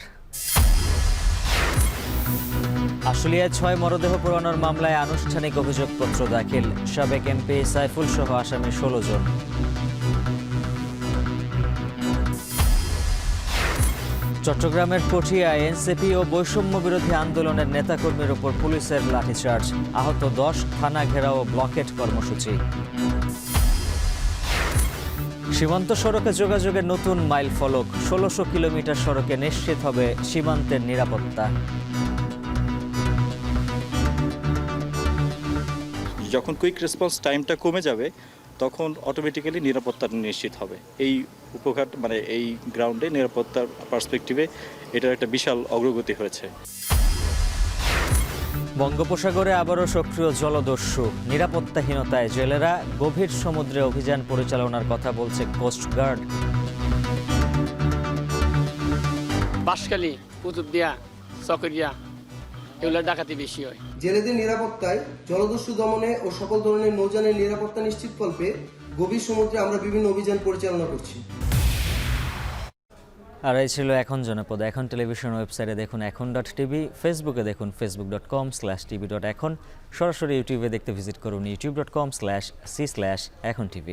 আশুলিয়ায় 6 মরদেহ পোড়ানোর মামলায় আনুষ্ঠানিক অভিযোগপত্র দাখিল, সাবেক এমপি সাইফুল সহ আসামি 16 জন। চট্টগ্রামের পটিয়ায় এনসিপি ও বৈষম্য বিরোধী আন্দোলনের নেতাকর্মীর উপর পুলিশের লাঠিচার্জ, আহত 10, থানা ঘেরাও ও ব্লকেট কর্মসূচি। সীমান্ত সড়কে যোগাযোগের নতুন মাইল ফলক, 1600 কিলোমিটার সড়কে নিশ্চিত হবে সীমান্তের নিরাপত্তা। যখন কুইক রেসপন্স টাইমটা কমে যাবে তখন অটোমেটিক্যালি নিরাপত্তা নিশ্চিত হবে। এই উপঘাট মানে এই গ্রাউন্ডে নিরাপত্তার পার্সপেক্টিভে এটার একটা বিশাল অগ্রগতি হয়েছে। বঙ্গোপসাগরে আবারও সক্রিয় জলদস্যু, নিরাপত্তাহীনতায় জেলেরা, গভীর সমুদ্রে অভিযান পরিচালনার কথা বলছে কোস্টগার্ড। বাঁশখালী, কুতুবদিয়া, চকরিয়া এগুলো ডাকাতি বেশি হয়। জেলেদের নিরাপত্তায়, জলদস্যু দমনে ও সকল ধরনের নৌযানের নিরাপত্তা নিশ্চিতকল্পে গভীর সমুদ্রে আমরা বিভিন্ন অভিযান পরিচালনা করছি। আর এই ছিল এখন জনপদ। এখন টেলিভিশন ওয়েবসাইটে দেখুন এখন.tv, ফেসবুকে দেখুন facebook.com/tv.এখন, সরাসরি ইউটিউবে দেখতে ভিজিট করুন youtube.com/c/echontv।